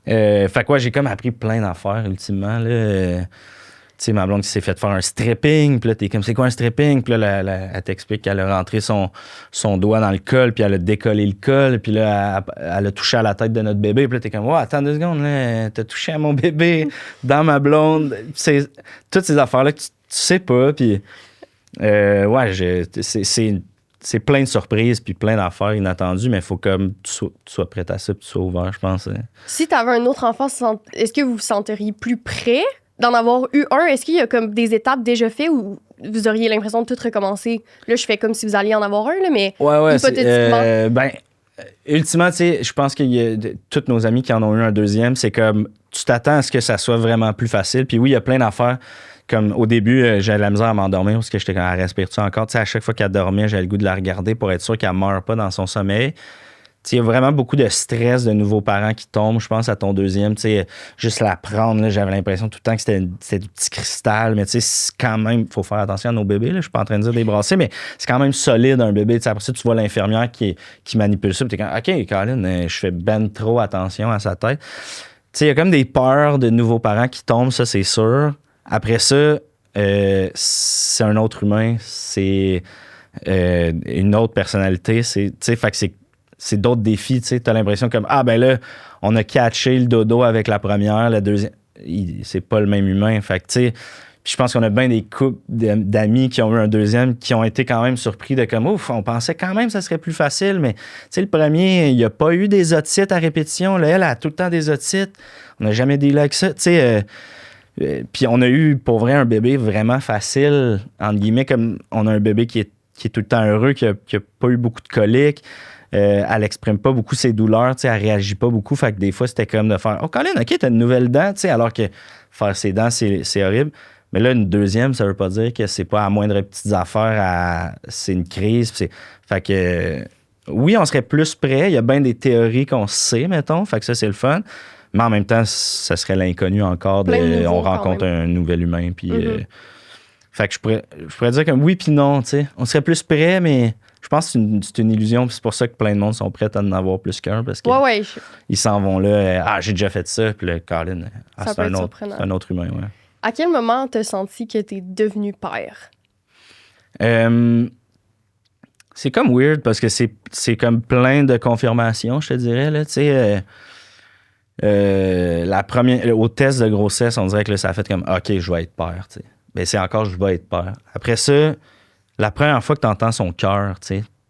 fait quoi, j'ai comme appris plein d'affaires, ultimement. Là, tu sais, ma blonde qui s'est fait faire un stripping, puis là, t'es comme, c'est quoi un stripping? Puis là, elle t'explique qu'elle a rentré son doigt dans le col, puis elle a décollé le col, puis là, elle a touché à la tête de notre bébé, puis là, t'es comme, ouais, attends 2 secondes, là, t'as touché à mon bébé, dans ma blonde. C'est toutes ces affaires-là que tu sais pas, puis ouais, c'est plein de surprises, puis plein d'affaires inattendues, mais il faut comme tu sois prêt à ça, puis tu sois ouvert, je pense. Si t'avais un autre enfant, est-ce que vous vous senteriez plus prêt d'en avoir eu un? Est-ce qu'il y a comme des étapes déjà faites ou vous auriez l'impression de tout recommencer? Là, je fais comme si vous alliez en avoir un, là, mais ouais, hypothétiquement. Ultimement, tu sais, je pense qu'il y a tous nos amis qui en ont eu un deuxième, c'est comme, tu t'attends à ce que ça soit vraiment plus facile. Puis oui, il y a plein d'affaires. Comme au début, j'avais la misère à m'endormir parce que j'étais comme, elle respire-tu encore? Tu sais, à chaque fois qu'elle dormait, j'avais le goût de la regarder pour être sûr qu'elle ne meurt pas dans son sommeil. Il y a vraiment beaucoup de stress de nouveaux parents qui tombent, je pense, à ton deuxième. Juste la prendre, là, j'avais l'impression tout le temps que c'était du petit cristal. Mais quand même, il faut faire attention à nos bébés. Là. Je suis pas en train de dire débrasser, mais c'est quand même solide, un bébé. Après ça, tu vois l'infirmière qui manipule ça. Tu es comme, OK, Colin, je fais ben trop attention à sa tête. Il y a comme des peurs de nouveaux parents qui tombent, ça, c'est sûr. Après ça, c'est un autre humain. C'est une autre personnalité. Fait que c'est d'autres défis, tu sais. T'as l'impression comme, ben là, on a catché le dodo avec la première, la deuxième. C'est pas le même humain. Fait que, tu sais, je pense qu'on a bien des couples d'amis qui ont eu un deuxième qui ont été quand même surpris de comme, ouf, on pensait quand même que ça serait plus facile, mais, tu sais, le premier, il n'y a pas eu des otites à répétition. Là, elle a tout le temps des otites. On n'a jamais dealé avec ça, tu sais. Puis on a eu, pour vrai, un bébé vraiment facile, entre guillemets, comme on a un bébé qui est tout le temps heureux, qui a pas eu beaucoup de coliques. Elle exprime pas beaucoup ses douleurs, tu sais, elle réagit pas beaucoup. Fait que des fois, c'était comme de faire, oh, Colin, OK, t'as une nouvelle dent, tu sais, alors que faire ses dents, c'est horrible. Mais là, une deuxième, ça veut pas dire que c'est pas à moindre petites affaires, c'est une crise. Fait que, oui, on serait plus prêt. Il y a bien des théories qu'on sait, mettons. Fait que ça, c'est le fun. Mais en même temps, ça serait l'inconnu encore. On rencontre un nouvel humain. Puis, fait que je pourrais dire comme oui puis non, tu sais. On serait plus prêt, mais je pense que c'est une illusion. Puis c'est pour ça que plein de monde sont prêts à en avoir plus qu'un. Parce que ils s'en vont là. J'ai déjà fait ça. Puis là, Colin, c'est un autre humain. Ouais. À quel moment t'as senti que t'es devenu père? C'est comme weird parce que c'est comme plein de confirmations, je te dirais. Là, tu sais. La première, au test de grossesse, on dirait que là, ça a fait comme OK, je vais être père. T'sais. Ben, c'est encore je vais être père. Après ça, la première fois que tu entends son cœur,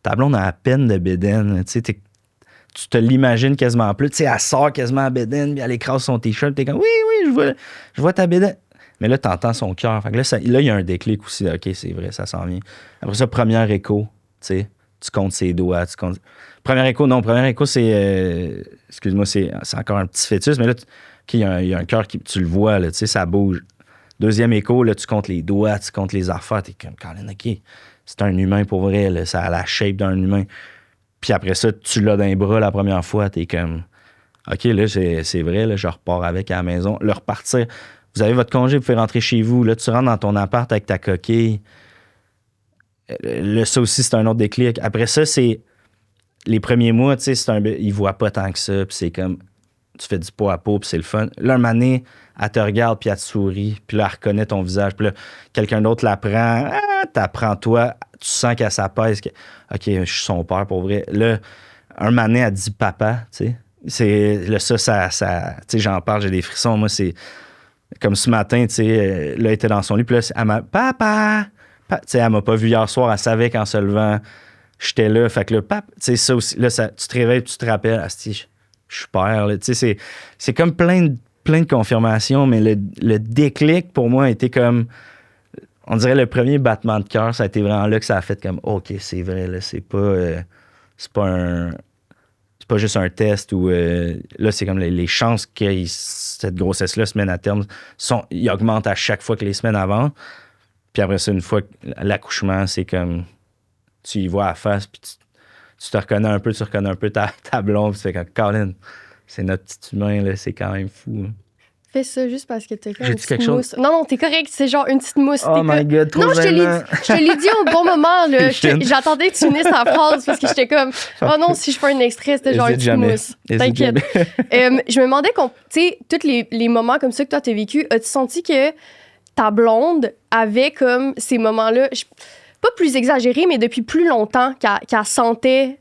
ta blonde a à peine de bédaine. Tu te l'imagines quasiment plus. T'sais, elle sort quasiment à bédaine, puis elle écrase son t-shirt. T'es comme oui, je vois ta bédaine. Mais là, tu entends son cœur. Fait que là, il y a un déclic aussi. OK, c'est vrai, ça s'en vient. Après ça, premier écho, tu comptes ses doigts, Premier écho, c'est... excuse-moi, c'est encore un petit fœtus, mais là, il y a un cœur qui... Tu le vois, là, ça bouge. Deuxième écho, là, tu comptes les doigts, tu comptes les affaires. T'es comme, Colin, OK, c'est un humain pour vrai, là, ça a la shape d'un humain. Puis après ça, tu l'as dans les bras la première fois, t'es comme, OK, là, c'est vrai, là, je repars avec à la maison. Le repartir, vous avez votre congé, vous pouvez rentrer chez vous. Là, tu rentres dans ton appart avec ta coquille. Là, ça aussi, c'est un autre déclic. Après ça, c'est... Les premiers mois, tu sais, ils voient pas tant que ça, puis c'est comme, tu fais du pot à pot, puis c'est le fun. Là, un moment donné, elle te regarde, puis elle te sourit, puis là, elle reconnaît ton visage, puis là, quelqu'un d'autre l'apprend, t'apprends toi, tu sens qu'elle s'apaise, que, OK, je suis son père, pour vrai. Là, un moment donné, elle dit papa, tu sais. Là, ça tu sais, j'en parle, j'ai des frissons. Moi, c'est comme ce matin, tu sais, là, elle était dans son lit, puis là, elle m'a, papa, tu sais, elle m'a pas vu hier soir, elle savait qu'en se levant, j'étais là, fait que là, tu sais, ça aussi, là, tu te réveilles, tu te rappelles, je suis père, là, tu sais, c'est comme plein de confirmations, mais le déclic, pour moi, a été comme, on dirait le premier battement de cœur, ça a été vraiment là que ça a fait comme, OK, c'est vrai, là, c'est pas pas juste un test où là, c'est comme les chances que cette grossesse-là se mène à terme, ils augmentent à chaque fois que les semaines avancent. Puis après ça, une fois que l'accouchement, c'est comme tu y vois à la face, puis tu te reconnais un peu, tu reconnais un peu ta blonde, puis tu fais comme Colin, c'est notre petit humain, là, c'est quand même fou. Hein. Fais ça juste parce que t'as J'ai une dit quelque petite mousse. chose? Non, t'es correct, c'est genre une petite mousse. Oh my God, trop non, je te l'ai dit au bon moment. Là. J'attendais que tu finisses ta phrase parce que j'étais comme, oh non, si je fais un extrait, c'était genre une petite mousse. T'inquiète. Je me demandais, tu sais, tous les moments comme ça que toi t'as vécu, as-tu senti que ta blonde avait comme ces moments-là, pas plus exagérés, mais depuis plus longtemps qu'elle sentait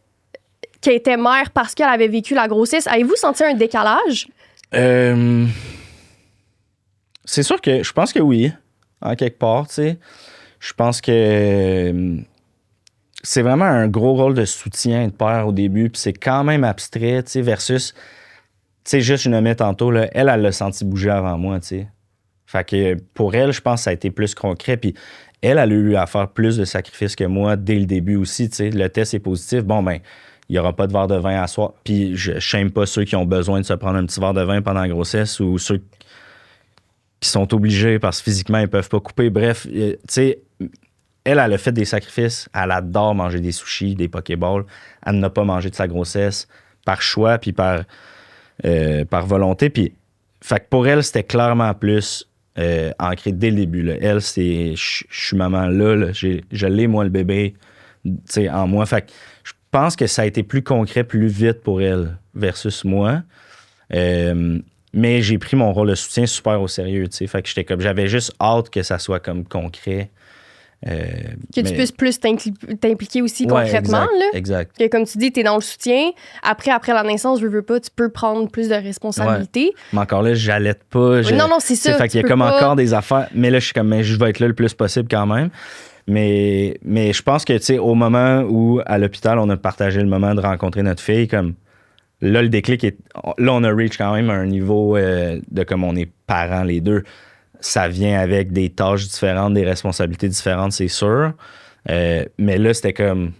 qu'elle était mère parce qu'elle avait vécu la grossesse? Avez-vous senti un décalage? C'est sûr que je pense que oui, en quelque part, tu sais. Je pense que c'est vraiment un gros rôle de soutien de père au début, puis c'est quand même abstrait, tu sais, versus, tu sais, juste je nommais tantôt, là, elle l'a senti bouger avant moi, tu sais. Fait que pour elle, je pense que ça a été plus concret, puis elle a eu à faire plus de sacrifices que moi dès le début aussi, tu sais. Le test est positif, bon, ben, il n'y aura pas de verre de vin à soir. Puis je shame pas ceux qui ont besoin de se prendre un petit verre de vin pendant la grossesse ou ceux qui sont obligés parce que physiquement, ils peuvent pas couper. Bref, tu sais, elle a fait des sacrifices. Elle adore manger des sushis, des pokéballs. Elle n'a pas mangé de sa grossesse par choix puis par volonté. Puis, fait que pour elle, c'était clairement plus ancré dès le début. Là. Elle, c'est je suis maman là, je l'ai, moi, le bébé, tu sais, en moi. Fait que je pense que ça a été plus concret, plus vite pour elle versus moi. Mais j'ai pris mon rôle de soutien super au sérieux, tu sais. Fait que j'avais juste hâte que ça soit comme concret. Tu puisses plus t'impliquer aussi concrètement, exact, là. Exact. Que comme tu dis, t'es dans le soutien. Après la naissance, veux pas, tu peux prendre plus de responsabilités. Ouais. Mais encore là, j'allaite pas. Non, c'est ça. Fait qu'il y a comme encore des affaires. Mais là, je suis comme, mais je vais être là le plus possible quand même. Mais je pense que, tu sais, au moment où, à l'hôpital, on a partagé le moment de rencontrer notre fille, comme là, le déclic est. Là, on a reach quand même un niveau de comme on est parents les deux. Ça vient avec des tâches différentes, des responsabilités différentes, c'est sûr. Mais là, c'était comme.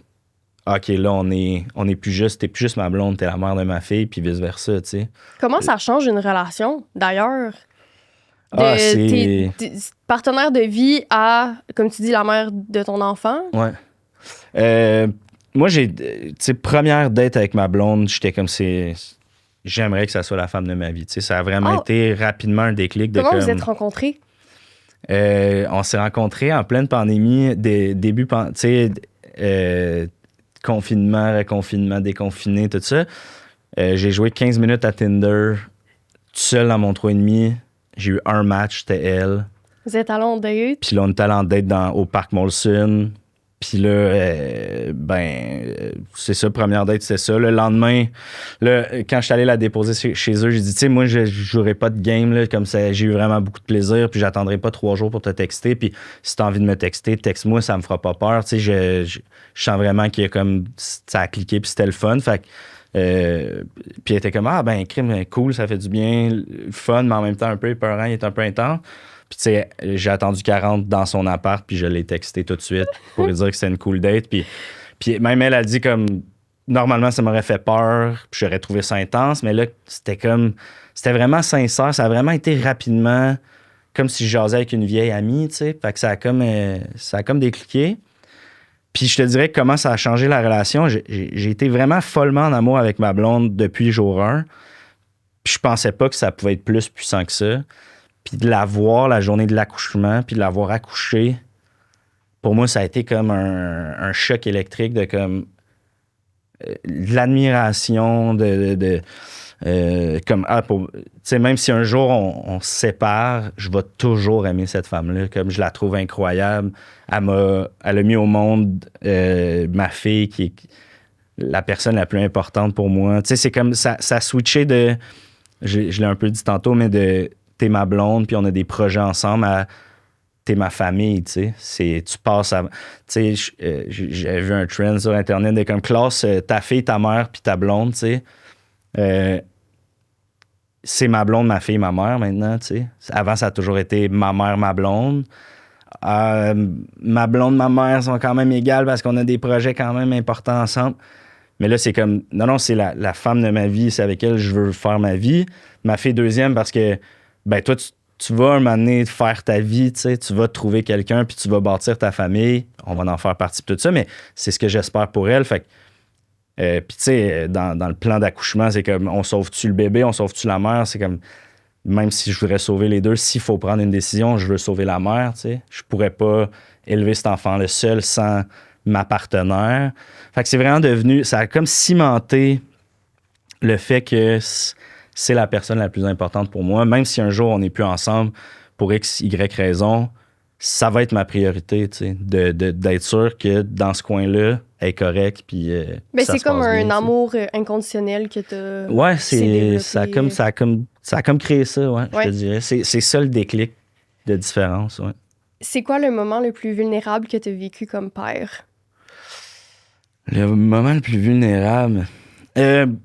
OK, là, on est plus juste. T'es plus juste ma blonde, t'es la mère de ma fille, puis vice-versa, tu sais. Comment ça change une relation, d'ailleurs? C'est... T'es partenaire de vie à, comme tu dis, la mère de ton enfant? Ouais. Moi, tu sais, première date avec ma blonde, j'étais comme j'aimerais que ça soit la femme de ma vie. Tu sais, ça a vraiment été rapidement un déclic. Comment vous êtes rencontrés? On s'est rencontrés en pleine pandémie, début, tu sais, confinement, reconfinement, déconfiné, tout ça. J'ai joué 15 minutes à Tinder, tout seul dans mon 3,5. J'ai eu un match, c'était elle. Vous êtes allés en date? Puis là, on est allé en date au parc Molson. Puis là, c'est ça, première date, c'est ça. Le lendemain, là, quand je suis allé la déposer chez eux, j'ai dit, tu sais, moi, je jouerai pas de game, là, comme ça, j'ai eu vraiment beaucoup de plaisir, puis j'attendrai pas 3 jours pour te texter. Puis si t'as envie de me texter, texte-moi, ça me fera pas peur. Tu sais, je sens vraiment qu'il y a comme, ça a cliqué, puis c'était le fun. Fait que, puis elle était comme, crime, cool, ça fait du bien, fun, mais en même temps un peu épeurant, il est un peu intense. Puis, tu sais, j'ai attendu 40 dans son appart, puis je l'ai texté tout de suite pour lui dire que c'était une cool date. Puis même elle a dit comme, normalement, ça m'aurait fait peur, puis j'aurais trouvé ça intense, mais là, c'était vraiment sincère. Ça a vraiment été rapidement, comme si je jasais avec une vieille amie, tu sais. Fait que ça a comme décliqué. Puis je te dirais comment ça a changé la relation. J'ai été vraiment follement en amour avec ma blonde depuis jour 1. Puis je pensais pas que ça pouvait être plus puissant que ça. Puis de la voir la journée de l'accouchement, puis de l'avoir accouché, pour moi, ça a été comme un choc électrique de comme de l'admiration, comme tu sais, même si un jour on se sépare, je vais toujours aimer cette femme-là, comme je la trouve incroyable. Elle a mis au monde ma fille qui est la personne la plus importante pour moi. Tu sais, c'est comme ça a switché de, je l'ai un peu dit tantôt, mais de t'es ma blonde, puis on a des projets ensemble, t'es ma famille, tu sais. Tu passes à... Tu sais, j'ai vu un trend sur Internet de comme classe ta fille, ta mère, puis ta blonde, tu sais. C'est ma blonde, ma fille, ma mère, maintenant, tu sais. Avant, ça a toujours été ma mère, ma blonde. Ma blonde, ma mère sont quand même égales parce qu'on a des projets quand même importants ensemble. Mais là, c'est comme, non, c'est la femme de ma vie, c'est avec elle que je veux faire ma vie. Ma fille deuxième, parce que, ben, toi, tu vas un moment donné faire ta vie, tu sais, tu vas trouver quelqu'un, puis tu vas bâtir ta famille. On va en faire partie de tout ça, mais c'est ce que j'espère pour elle. Fait que, puis, tu sais, dans le plan d'accouchement, c'est comme, on sauve-tu le bébé, on sauve-tu la mère? C'est comme, même si je voudrais sauver les deux, s'il faut prendre une décision, je veux sauver la mère, tu sais. Je pourrais pas élever cet enfant-là seul sans ma partenaire. Fait que c'est vraiment devenu, ça a comme cimenté le fait que c'est la personne la plus importante pour moi. Même si un jour on n'est plus ensemble pour X, Y raison, ça va être ma priorité, tu sais, d'être sûr que dans ce coin-là, elle est correcte. Puis, mais c'est comme un bien, amour inconditionnel que tu as. Ouais, ça a comme créé ça, ouais, je te dirais. C'est ça le déclic de différence, ouais. C'est quoi le moment le plus vulnérable que tu as vécu comme père? Le moment le plus vulnérable. Il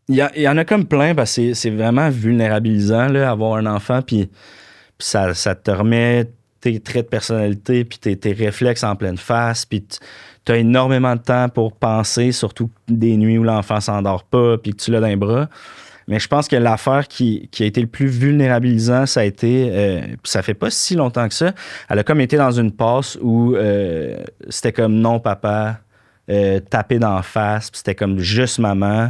y en a comme plein parce que c'est vraiment vulnérabilisant, là, avoir un enfant, puis ça te remet tes traits de personnalité, puis tes réflexes en pleine face, puis tu as énormément de temps pour penser, surtout des nuits où l'enfant s'endort pas, puis que tu l'as dans les bras. Mais je pense que l'affaire qui a été le plus vulnérabilisant, ça a été, puis ça fait pas si longtemps que ça, elle a comme été dans une passe où c'était comme non papa, tapé d'en face, puis c'était comme juste maman.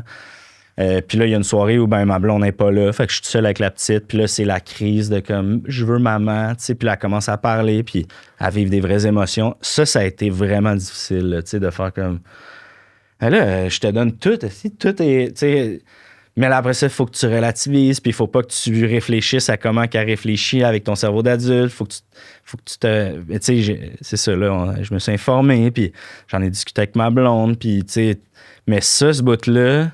Puis là, il y a une soirée où ben ma blonde n'est pas là, fait que je suis seul avec la petite, puis là, c'est la crise de comme je veux maman, tu sais, puis là, elle commence à parler, puis à vivre des vraies émotions. Ça a été vraiment difficile, tu sais, de faire comme là, je te donne tout, si tout est, tu sais. Mais là, après ça, il faut que tu relativises, puis il faut pas que tu réfléchisses à comment qu'elle réfléchit avec ton cerveau d'adulte. Faut que tu te... Tu sais, c'est ça, là, je me suis informé, puis j'en ai discuté avec ma blonde, puis tu sais... Mais ça, ce bout-là,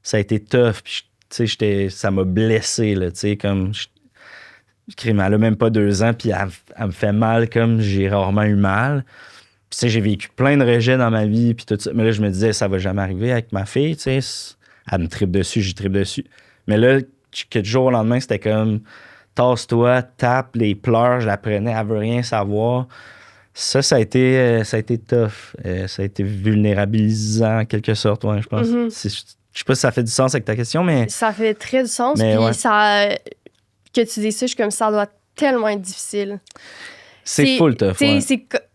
ça a été tough, puis tu sais, ça m'a blessé, là, tu sais, comme... Elle a même pas 2 ans, puis elle me fait mal comme j'ai rarement eu mal. Puis tu sais, j'ai vécu plein de rejets dans ma vie, puis tout ça. Mais là, je me disais, ça va jamais arriver avec ma fille, tu sais... Elle me tripe dessus, j'y tripe dessus. Mais là, que du jour au lendemain, c'était comme tasse-toi, tape, les pleurs, je la prenais, elle veut rien savoir. Ça a été tough. Ça a été vulnérabilisant en quelque sorte, ouais, je pense. Je sais pas si ça fait du sens avec ta question, mais... Ça fait très du sens, puis ouais. ça... Que tu dis ça, je suis comme ça doit tellement être difficile. C'est full tough, ouais.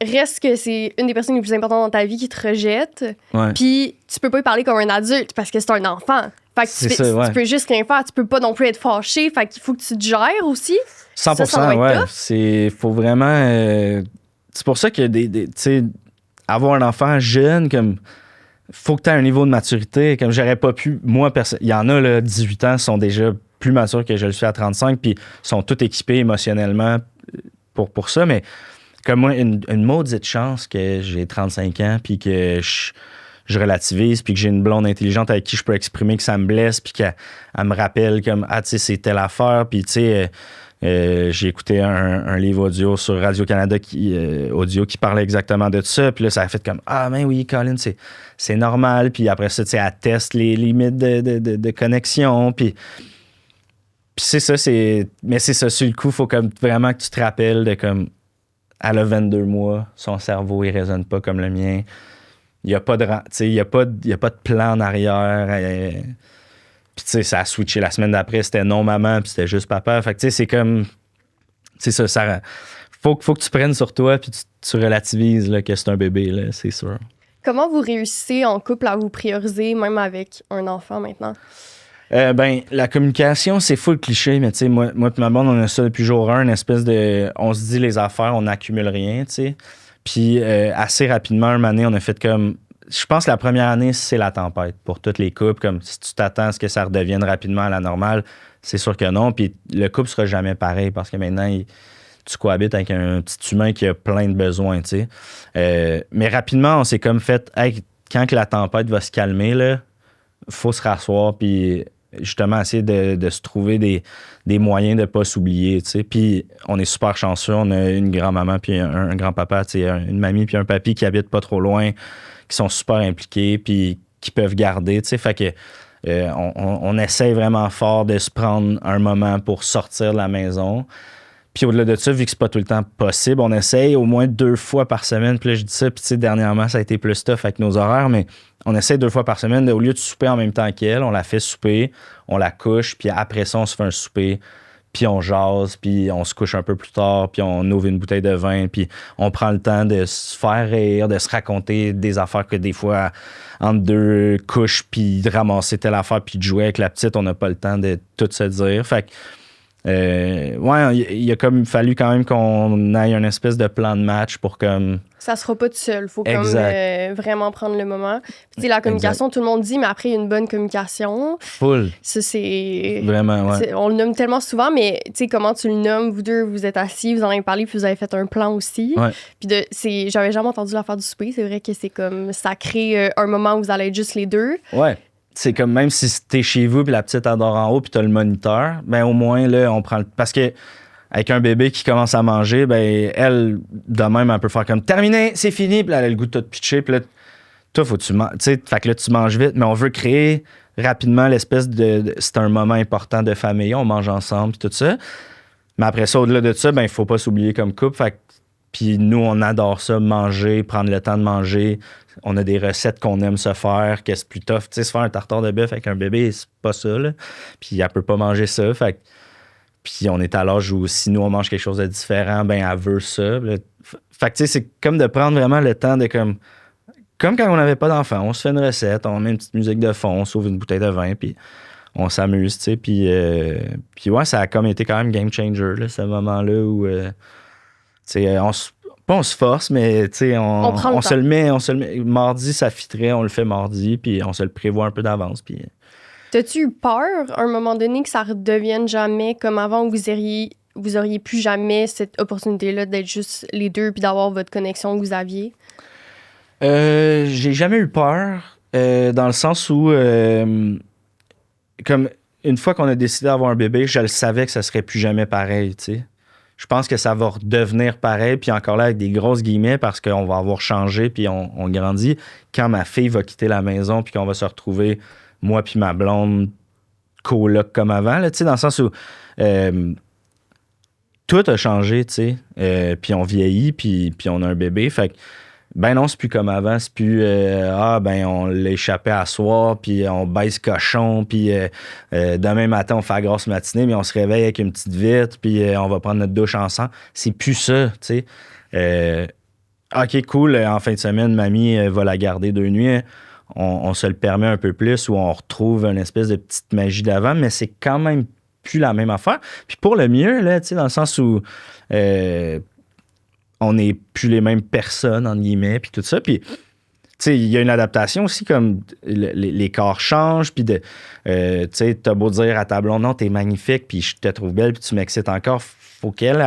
Reste que c'est une des personnes les plus importantes dans ta vie qui te rejette. Ouais. Puis tu peux pas y parler comme un adulte parce que c'est un enfant. Fait que tu peux juste rien faire. Tu peux pas non plus être fâché. Fait qu'il faut que tu te gères aussi. 100%, ça ouais. Faut vraiment... c'est pour ça que tu sais, avoir un enfant jeune, comme... Faut que tu aies un niveau de maturité. Comme j'aurais pas pu... Moi, il y en a, là, 18 ans, sont déjà plus matures que je le suis à 35, puis sont tous équipés émotionnellement pour ça, mais comme moi, une maudite chance que j'ai 35 ans, puis que je relativise, puis que j'ai une blonde intelligente avec qui je peux exprimer que ça me blesse, puis qu'elle me rappelle comme, tu sais, c'est telle affaire, puis tu sais, j'ai écouté un livre audio sur Radio-Canada audio qui parlait exactement de ça, puis là, ça a fait comme, mais oui, Colin, c'est normal, puis après ça, tu sais, elle teste les limites de connexion, puis c'est ça, mais c'est ça, sur le coup, il faut comme vraiment que tu te rappelles de comme, elle a 22 mois, son cerveau, il résonne pas comme le mien. Il n'y a pas de plan en arrière. Puis tu sais, ça a switché la semaine d'après, c'était non maman, puis c'était juste papa. Fait que tu sais, c'est comme, c'est ça faut que tu prennes sur toi, puis tu relativises là, que c'est un bébé, là, c'est sûr. Comment vous réussissez en couple à vous prioriser, même avec un enfant maintenant? La communication, c'est full cliché, mais tu sais, moi et ma blonde, on a ça depuis jour 1, une espèce de... On se dit les affaires, on n'accumule rien, tu sais. Puis assez rapidement, une année, on a fait comme... Je pense que la première année, c'est la tempête pour toutes les couples. Comme si tu t'attends à ce que ça redevienne rapidement à la normale, c'est sûr que non. Puis le couple sera jamais pareil parce que maintenant, tu cohabites avec un petit humain qui a plein de besoins, tu sais. Mais rapidement, on s'est comme fait... Hey, quand que la tempête va se calmer, là, faut se rasseoir, puis... justement essayer de se trouver des moyens de ne pas s'oublier, tu sais. Puis on est super chanceux, on a une grand-maman puis un grand-papa, tu sais, une mamie puis un papy qui habitent pas trop loin, qui sont super impliqués puis qui peuvent garder, tu sais. Fait que on essaie vraiment fort de se prendre un moment pour sortir de la maison. Puis au-delà de ça, vu que c'est pas tout le temps possible, on essaye au moins 2 fois par semaine. Puis là, je dis ça, puis tu sais, dernièrement, ça a été plus tough avec nos horaires, mais on essaie 2 fois par semaine. Au lieu de souper en même temps qu'elle, on la fait souper, on la couche, puis après ça, on se fait un souper, puis on jase, puis on se couche un peu plus tard, puis on ouvre une bouteille de vin, puis on prend le temps de se faire rire, de se raconter des affaires que des fois, entre 2 couches, puis de ramasser telle affaire, puis de jouer avec la petite, on n'a pas le temps de tout se dire. Fait que ouais, il a comme fallu quand même qu'on aille un espèce de plan de match pour comme... Ça sera pas tout seul. Faut comme vraiment prendre le moment. Puis la communication, tout le monde dit, mais après, il y a une bonne communication. Full. Ça, c'est... Vraiment, ouais. On le nomme tellement souvent, mais tu sais, comment tu le nommes, vous deux, vous êtes assis, vous en avez parlé, puis vous avez fait un plan aussi. Ouais. Puis j'avais jamais entendu l'affaire du souper. C'est vrai que c'est comme... Ça crée un moment où vous allez être juste les deux. Ouais. C'est comme même si t'es chez vous puis la petite adore en haut puis t'as le moniteur, ben au moins là on prend parce que avec un bébé qui commence à manger, ben elle de même elle peut faire comme terminé, c'est fini, puis là, elle a le goût de tout pitcher, puis là toi faut que tu manges, tu sais, fait que là tu manges vite, mais on veut créer rapidement l'espèce de c'est un moment important de famille, on mange ensemble puis tout ça. Mais après ça au-delà de ça, ben il faut pas s'oublier comme couple, fait que puis nous, on adore ça, manger, prendre le temps de manger. On a des recettes qu'on aime se faire, que c'est plus tough. Tu sais, se faire un tartare de bœuf avec un bébé, c'est pas ça, là. Puis elle peut pas manger ça. Fait que... Puis on est à l'âge où si nous, on mange quelque chose de différent, ben elle veut ça. Fait que tu sais, c'est comme de prendre vraiment le temps de comme quand on n'avait pas d'enfant, on se fait une recette, on met une petite musique de fond, on s'ouvre une bouteille de vin, puis on s'amuse, tu sais. Puis ouais, ça a comme été quand même game changer, là, ce moment-là où... on se force, mais on se le met. Mardi, ça fitterait, on le fait mardi, puis on se le prévoit un peu d'avance. Puis... T'as-tu eu peur, à un moment donné, que ça redevienne jamais comme avant, où vous auriez plus jamais cette opportunité-là d'être juste les deux, puis d'avoir votre connexion que vous aviez? J'ai jamais eu peur, dans le sens où, comme une fois qu'on a décidé d'avoir un bébé, je le savais que ça serait plus jamais pareil, tu sais. Je pense que ça va redevenir pareil, puis encore là, avec des grosses guillemets, parce qu'on va avoir changé, puis on grandit. Quand ma fille va quitter la maison, puis qu'on va se retrouver, moi puis ma blonde, coloc comme avant, là, tu sais, dans le sens où tout a changé, tu sais, puis on vieillit, puis on a un bébé, fait que ben non, c'est plus comme avant, c'est plus on l'échappait à soir, puis on baisse cochon, puis demain matin on fait la grosse matinée, mais on se réveille avec une petite vitre, puis on va prendre notre douche ensemble. C'est plus ça, tu sais. OK, cool, en fin de semaine, mamie va la garder 2 nuits. On se le permet un peu plus, où on retrouve une espèce de petite magie d'avant, mais c'est quand même plus la même affaire. Puis pour le mieux, là, tu sais, dans le sens où on n'est plus les mêmes personnes, entre guillemets, puis tout ça. Puis, tu sais, il y a une adaptation aussi, comme les corps changent, puis tu sais, t'as beau dire à ta blonde, non, t'es magnifique, puis je te trouve belle, puis tu m'excites encore, faut qu'elle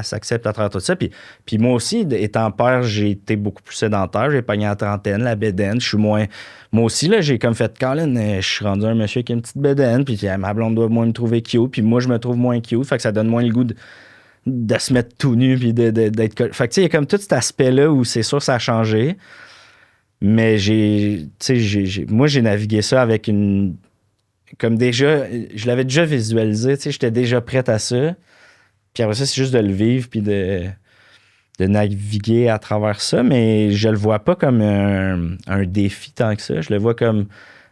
s'accepte à travers tout ça. Puis moi aussi, étant père, j'ai été beaucoup plus sédentaire, j'ai pogné à la trentaine, la bédaine, je suis moins... Moi aussi, là, j'ai comme fait, Colin, je suis rendu un monsieur avec une petite bédaine, puis ma blonde doit moins me trouver cute, puis moi, je me trouve moins cute, fait que ça donne moins le goût de se mettre tout nu puis d'être... Fait que tu sais, il y a comme tout cet aspect-là où c'est sûr ça a changé. Mais moi, j'ai navigué ça avec une... Comme déjà, je l'avais déjà visualisé, tu sais, j'étais déjà prête à ça. Puis après ça, c'est juste de le vivre puis de naviguer à travers ça. Mais je le vois pas comme un défi tant que ça. Je le vois comme,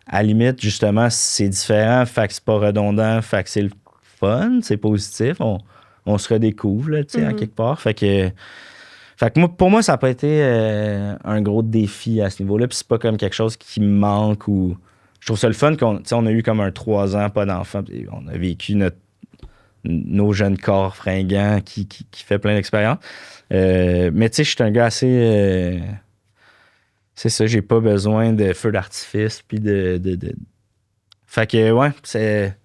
à la limite, justement, c'est différent, fait que c'est pas redondant, fait que c'est le fun, c'est positif. On se redécouvre, là, tu sais, en quelque part. Fait que moi, pour moi, ça n'a pas été un gros défi à ce niveau-là. Puis c'est pas comme quelque chose qui me manque ou... Je trouve ça le fun on a eu comme un 3 ans, pas d'enfant. On a vécu nos jeunes corps fringants qui fait plein d'expériences. Mais tu sais, je suis un gars assez... c'est ça, j'ai pas besoin de feu d'artifice puis de... Fait que, ouais, c'est...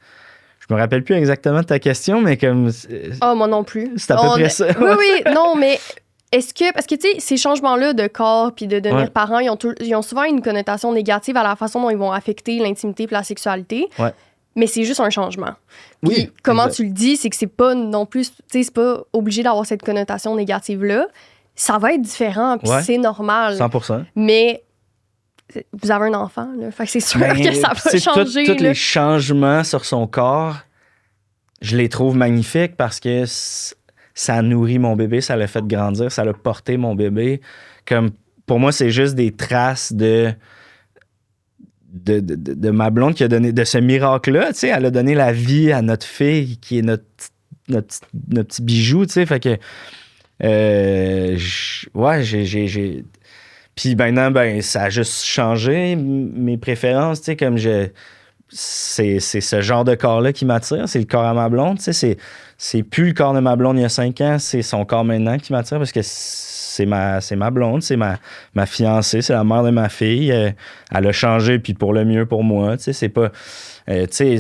Je me rappelle plus exactement de ta question, mais comme... moi non plus. C'est à peu près ça. Oui, non, mais est-ce que... Parce que, tu sais, ces changements-là de corps puis de devenir parents, ils ont souvent une connotation négative à la façon dont ils vont affecter l'intimité puis la sexualité. Ouais. Mais c'est juste un changement. Puis Oui. comment exact. tu le dis, c'est que c'est pas non plus... Tu sais, c'est pas obligé d'avoir cette connotation négative-là. Ça va être différent, puis c'est normal. 100%. Mais... Vous avez un enfant, là. Fait que c'est sûr que ça va changer. Tous les changements sur son corps, je les trouve magnifiques parce que ça a nourri mon bébé, ça l'a fait grandir, ça l'a porté mon bébé. Comme, pour moi, c'est juste des traces de ma blonde qui a donné, de ce miracle-là, tu sais, elle a donné la vie à notre fille qui est notre petit bijou, tu sais, fait que j'ai puis maintenant, ça a juste changé mes préférences, tu sais, comme c'est ce genre de corps-là qui m'attire, c'est le corps à ma blonde, tu sais, c'est plus le corps de ma blonde il y a 5 ans, c'est son corps maintenant qui m'attire parce que c'est ma blonde, c'est ma fiancée, c'est la mère de ma fille, elle a changé, puis pour le mieux pour moi, tu sais, c'est pas, tu sais,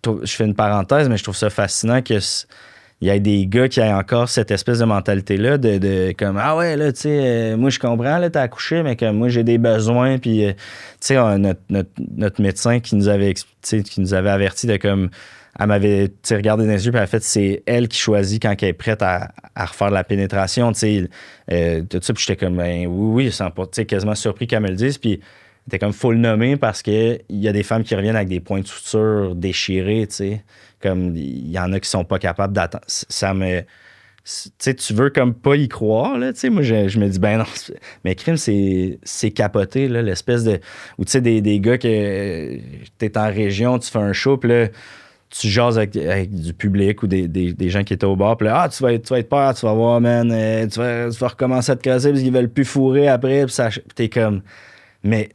je fais une parenthèse, mais je trouve ça fascinant que il y a des gars qui aient encore cette espèce de mentalité-là de comme, ah ouais, là, tu sais, moi, je comprends, là, t'as accouché, mais comme moi, j'ai des besoins. Puis, tu sais, notre médecin qui nous avait averti de comme, elle m'avait regardé dans les yeux, puis elle a fait, c'est elle qui choisit quand elle est prête à refaire de la pénétration, tu sais. Tout ça, puis j'étais comme, oui, sans pas, tu sais, quasiment surpris qu'elle me le dise. Puis, c'était comme, faut le nommer parce qu'il y a des femmes qui reviennent avec des points de suture déchirés, tu sais. Comme il y en a qui sont pas capables d'attendre. Ça me. Tu sais, tu veux comme pas y croire, là. Tu sais, moi, je me dis, ben non. Mais crime, c'est capoté, là, l'espèce de. Ou tu sais, des gars que t'es en région, tu fais un show, puis là, tu jases avec du public ou des gens qui étaient au bar, puis là, tu vas être peur, tu vas voir, man, tu vas recommencer à te casser parce qu'ils veulent plus fourrer après, puis t'es comme. Mais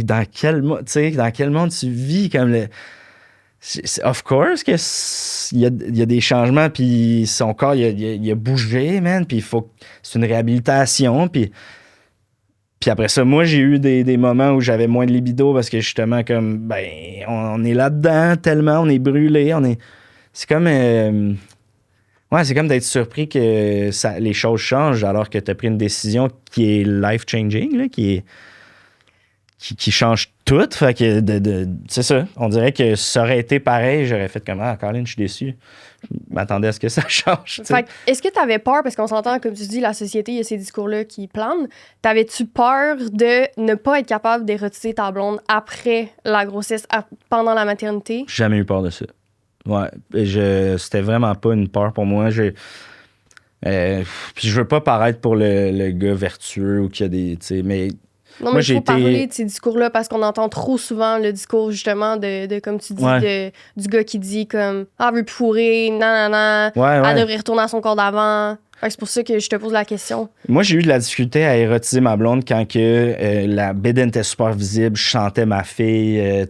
dans quel monde, tu sais, dans quel monde tu vis comme le. Of course que il y a des changements, puis son corps il a bougé, man, puis c'est une réhabilitation, puis après ça, moi j'ai eu des moments où j'avais moins de libido parce que justement comme on est là-dedans tellement, on est brûlé, c'est comme c'est comme d'être surpris que les choses changent alors que tu as pris une décision qui est life-changing, là, qui change tout. Fait que c'est ça. On dirait que ça aurait été pareil. J'aurais fait comme, Colin, je suis déçu. Je m'attendais à ce que ça change. Fait, est-ce que tu avais peur, parce qu'on s'entend, comme tu dis, la société, il y a ces discours-là qui planent. T'avais-tu peur de ne pas être capable d'érotiser ta blonde après la grossesse, pendant la maternité? Jamais eu peur de ça. Ouais. C'était vraiment pas une peur pour moi. Puis je veux pas paraître pour le gars vertueux ou qui a des. Mais non, mais il faut parler de ces discours-là parce qu'on entend trop souvent le discours, justement, de comme tu dis, du gars qui dit comme « Ah, elle veut plus fourrer, nanana, elle devrait retourner à son corps d'avant. » C'est pour ça que je te pose la question. Moi, j'ai eu de la difficulté à érotiser ma blonde quand la bédaine était super visible, je chantais ma fille,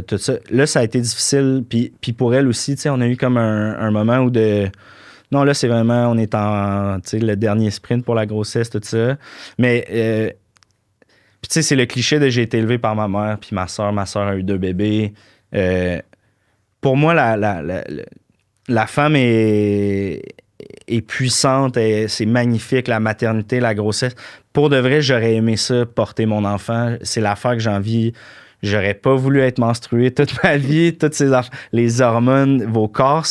tout ça. Là, ça a été difficile. Puis pour elle aussi, on a eu comme un moment où non, là, c'est vraiment, on est en le dernier sprint pour la grossesse, tout ça. Mais... Puis tu sais, c'est le cliché de j'ai été élevé par ma mère, puis ma soeur a eu 2 bébés. Pour moi, la femme est puissante, c'est magnifique, la maternité, la grossesse. Pour de vrai, j'aurais aimé ça, porter mon enfant. C'est l'affaire que j'ai envie. J'aurais pas voulu être menstrué toute ma vie. Toutes ces les hormones, vos corps,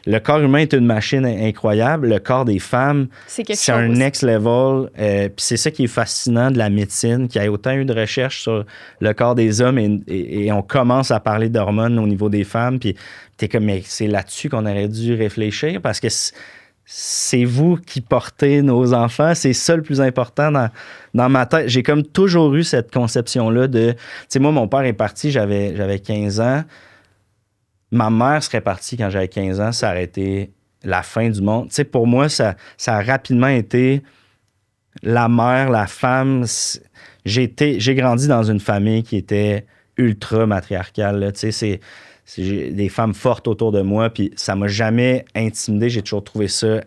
le corps humain est une machine incroyable. Le corps des femmes, c'est un next level. Puis c'est ça qui est fascinant de la médecine, qu'il y a autant eu de recherches sur le corps des hommes et on commence à parler d'hormones au niveau des femmes. Puis t'es comme, mais c'est là-dessus qu'on aurait dû réfléchir parce que c'est vous qui portez nos enfants. C'est ça le plus important dans ma tête. J'ai comme toujours eu cette conception-là de... Tu sais, moi, mon père est parti, j'avais 15 ans. Ma mère serait partie quand j'avais 15 ans. Ça aurait été la fin du monde. Tu sais, pour moi, ça a rapidement été la mère, la femme. J'ai grandi dans une famille qui était ultra matriarcale. Tu sais, j'ai des femmes fortes autour de moi, puis ça m'a jamais intimidé. J'ai toujours trouvé ça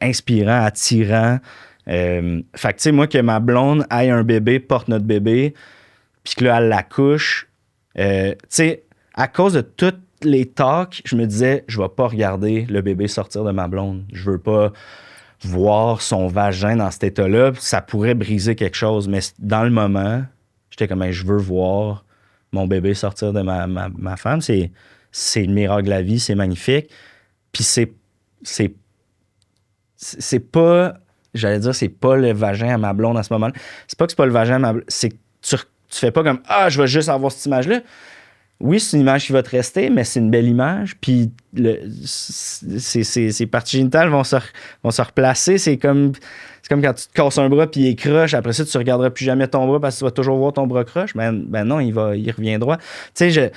inspirant, attirant. Fait que, tu sais, moi, que ma blonde ait un bébé, porte notre bébé, puis que là, elle l'accouche, tu sais, à cause de toutes les talks, je me disais, je vais pas regarder le bébé sortir de ma blonde. Je veux pas voir son vagin dans cet état-là. Ça pourrait briser quelque chose, mais dans le moment, j'étais comme, je veux voir mon bébé sortir de ma femme. C'est le miracle de la vie, c'est magnifique. Puis c'est pas, j'allais dire, c'est pas le vagin à ma blonde à ce moment-là. C'est pas que c'est pas le vagin à ma blonde, c'est que tu fais pas comme, je vais juste avoir cette image-là. oui, c'est une image qui va te rester, mais c'est une belle image. Puis ces parties génitales vont se replacer. C'est comme quand tu te casses un bras puis il est croche. Après ça, tu ne regarderas plus jamais ton bras parce que tu vas toujours voir ton bras croche. Ben non, il revient droit. Tu sais,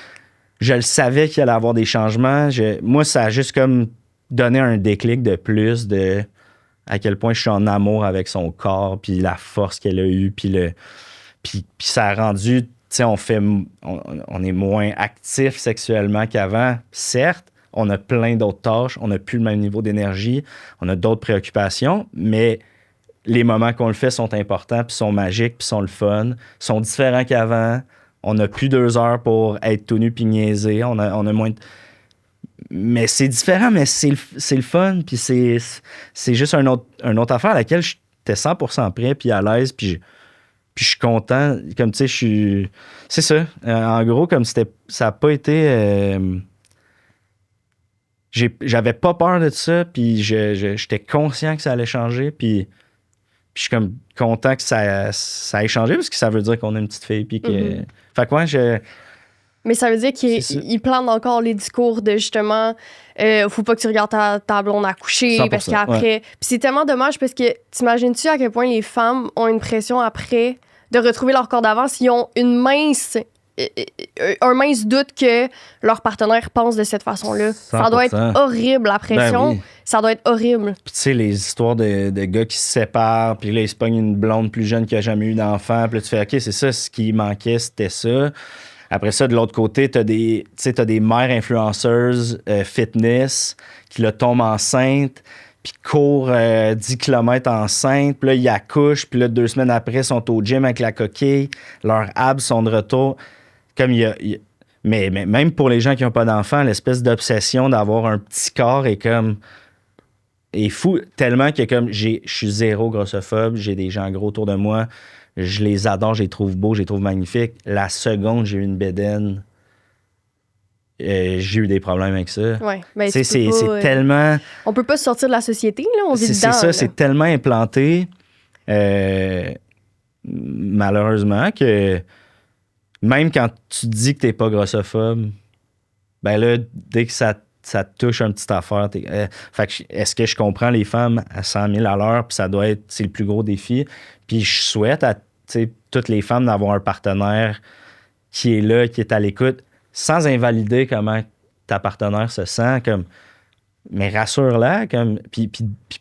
je le savais qu'il allait avoir des changements. Moi, ça a juste comme donné un déclic de plus de à quel point je suis en amour avec son corps, puis la force qu'elle a eue, puis ça a rendu, tu sais, on est moins actif sexuellement qu'avant. Certes, on a plein d'autres tâches, on n'a plus le même niveau d'énergie, on a d'autres préoccupations, mais les moments qu'on le fait sont importants, puis sont magiques, puis sont le fun, sont différents qu'avant. On n'a plus 2 heures pour être tout nu puis niaiser. On a moins de... Mais c'est différent, mais c'est le fun, puis c'est juste une autre affaire à laquelle j'étais 100% prêt, puis à l'aise, puis je suis content. Comme tu sais, c'est ça. En gros, comme ça n'a pas été... j'avais pas peur de ça, puis j'étais conscient que ça allait changer, puis je suis comme content que ça ait changé, parce que ça veut dire qu'on a une petite fille, puis que... Mm-hmm. Fait que moi, Mais ça veut dire qu'il plante encore les discours de justement, faut pas que tu regardes ta blonde accoucher, parce qu'après. Ouais. Puis c'est tellement dommage parce que t'imagines-tu à quel point les femmes ont une pression après de retrouver leur corps d'avant s'ils ont un mince doute que leur partenaire pense de cette façon-là. 100%. Ça doit être horrible, la pression. Ben oui. Ça doit être horrible. Puis tu sais, les histoires de gars qui se séparent, puis là, ils se pognent une blonde plus jeune qui a jamais eu d'enfant, puis là, tu fais « OK, c'est ça, ce qui manquait, c'était ça ». Après ça, de l'autre côté, t'as des mères influenceuses fitness qui là, tombent enceintes, puis courent 10 km enceintes, puis là, ils accouchent, puis là, 2 semaines après, ils sont au gym avec la coquille, leurs abs sont de retour. Comme mais même pour les gens qui n'ont pas d'enfants, l'espèce d'obsession d'avoir un petit corps est fou, tellement que comme je suis zéro grossophobe, j'ai des gens gros autour de moi, je les adore, je les trouve beaux, je les trouve magnifiques. La seconde, j'ai eu une bédaine, j'ai eu des problèmes avec ça. Ouais, ben, c'est pas, tellement... On peut pas sortir de la société, là, on vit dedans. C'est ça, là. c'est tellement implanté, malheureusement, que même quand tu dis que t'es pas grossophobe, ben là, dès que ça te touche une petite affaire, fait que est-ce que je comprends les femmes à 100 000 à l'heure, puis c'est le plus gros défi. Puis je souhaite à toutes les femmes d'avoir un partenaire qui est là, qui est à l'écoute, sans invalider comment ta partenaire se sent, comme, mais rassure-la, comme, puis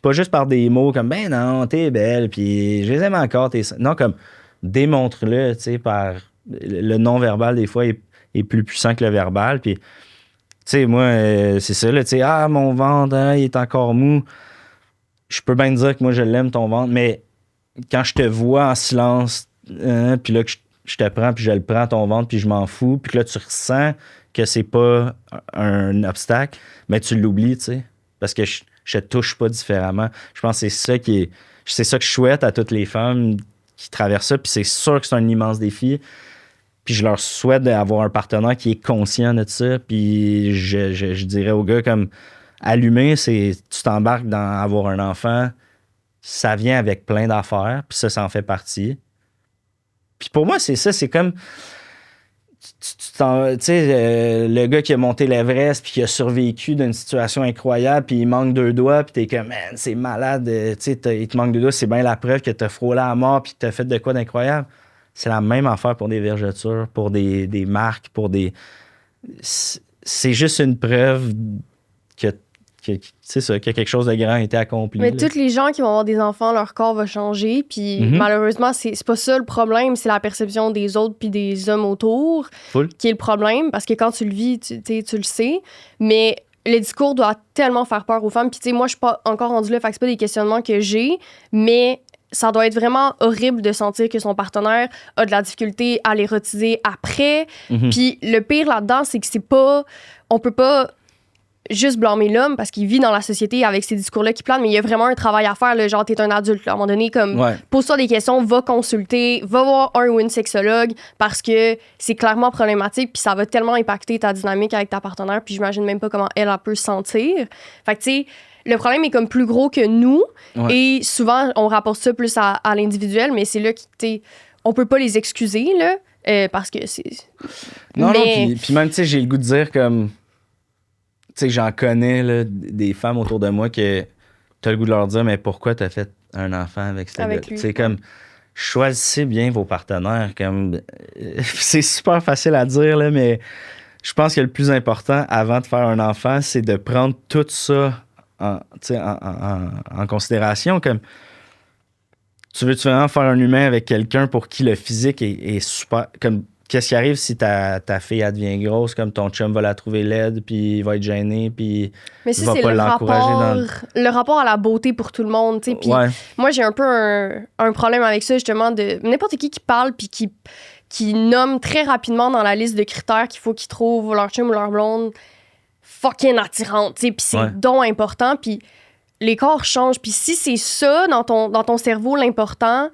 pas juste par des mots comme « ben non, t'es belle, puis je les aime encore, non, comme, démontre-le, tu sais, par... Le non-verbal, des fois, est plus puissant que le verbal, puis... Tu sais, moi, c'est ça, là, tu sais, « Ah, mon ventre, hein, il est encore mou. » Je peux bien te dire que moi, je l'aime, ton ventre, mais quand je te vois en silence, puis là, que je te prends, puis je le prends, ton ventre, puis je m'en fous, puis que là, tu ressens que c'est pas un obstacle, mais tu l'oublies, tu sais, parce que je te touche pas différemment. Je pense que c'est ça que je souhaite à toutes les femmes qui traversent ça, puis c'est sûr que c'est un immense défi. Puis je leur souhaite d'avoir un partenaire qui est conscient de ça. Puis je dirais aux gars comme allumer, c'est tu t'embarques dans avoir un enfant, ça vient avec plein d'affaires, puis ça en fait partie. Puis pour moi, c'est ça, c'est comme tu sais, le gars qui a monté l'Everest puis qui a survécu d'une situation incroyable, puis il manque 2 doigts, puis t'es comme, man, c'est malade, tu sais, il te manque 2 doigts, c'est bien la preuve que t'as frôlé à mort puis que t'as fait de quoi d'incroyable. C'est la même affaire pour des vergetures, pour des marques, pour des... C'est juste une preuve que c'est ça, que quelque chose de grand a été accompli. Mais là. tous les gens qui vont avoir des enfants, leur corps va changer. Puis malheureusement, c'est pas ça le problème, c'est la perception des autres puis des hommes autour qui est le problème. Parce que quand tu le vis, tu le sais. Mais le discours doit tellement faire peur aux femmes. Puis tu sais, moi, je suis pas encore rendue là, fait que c'est pas des questionnements que j'ai, mais ça doit être vraiment horrible de sentir que son partenaire a de la difficulté à l'érotiser après. Puis le pire là-dedans, c'est que c'est pas... On peut pas juste blâmer l'homme parce qu'il vit dans la société avec ces discours-là qui planent, mais il y a vraiment un travail à faire. Là, genre, t'es un adulte. Là, à un moment donné, comme, pose-toi des questions, va consulter, va voir un ou une sexologue parce que c'est clairement problématique puis ça va tellement impacter ta dynamique avec ta partenaire puis j'imagine même pas comment elle peut se sentir. Fait que, tu sais, le problème est comme plus gros que nous et souvent, on rapporte ça plus à l'individuel, mais c'est là que, tu sais, on peut pas les excuser, là, parce que c'est... Non, puis même, tu sais, j'ai le goût de dire comme... Tu sais, j'en connais, là, des femmes autour de moi que t'as le goût de leur dire, mais pourquoi t'as fait un enfant avec ce gars-là? Tu sais, comme... Choisissez bien vos partenaires. Comme c'est super facile à dire, là, mais je pense que le plus important avant de faire un enfant, c'est de prendre tout ça en considération. Comme tu veux vraiment faire un humain avec quelqu'un pour qui le physique est super. Comme qu'est-ce qui arrive si ta fille elle devient grosse, comme ton chum va la trouver laide, puis il va être gêné, puis il va pas l'encourager le rapport à la beauté pour tout le monde, tu sais. Puis moi, j'ai un peu un problème avec ça, justement, de n'importe qui parle, puis qui nomme très rapidement dans la liste de critères qu'il faut qu'ils trouvent leur chum ou leur blonde fucking attirante, tu sais. Puis c'est donc important, puis les corps changent. Puis si c'est ça, dans ton cerveau, l'important,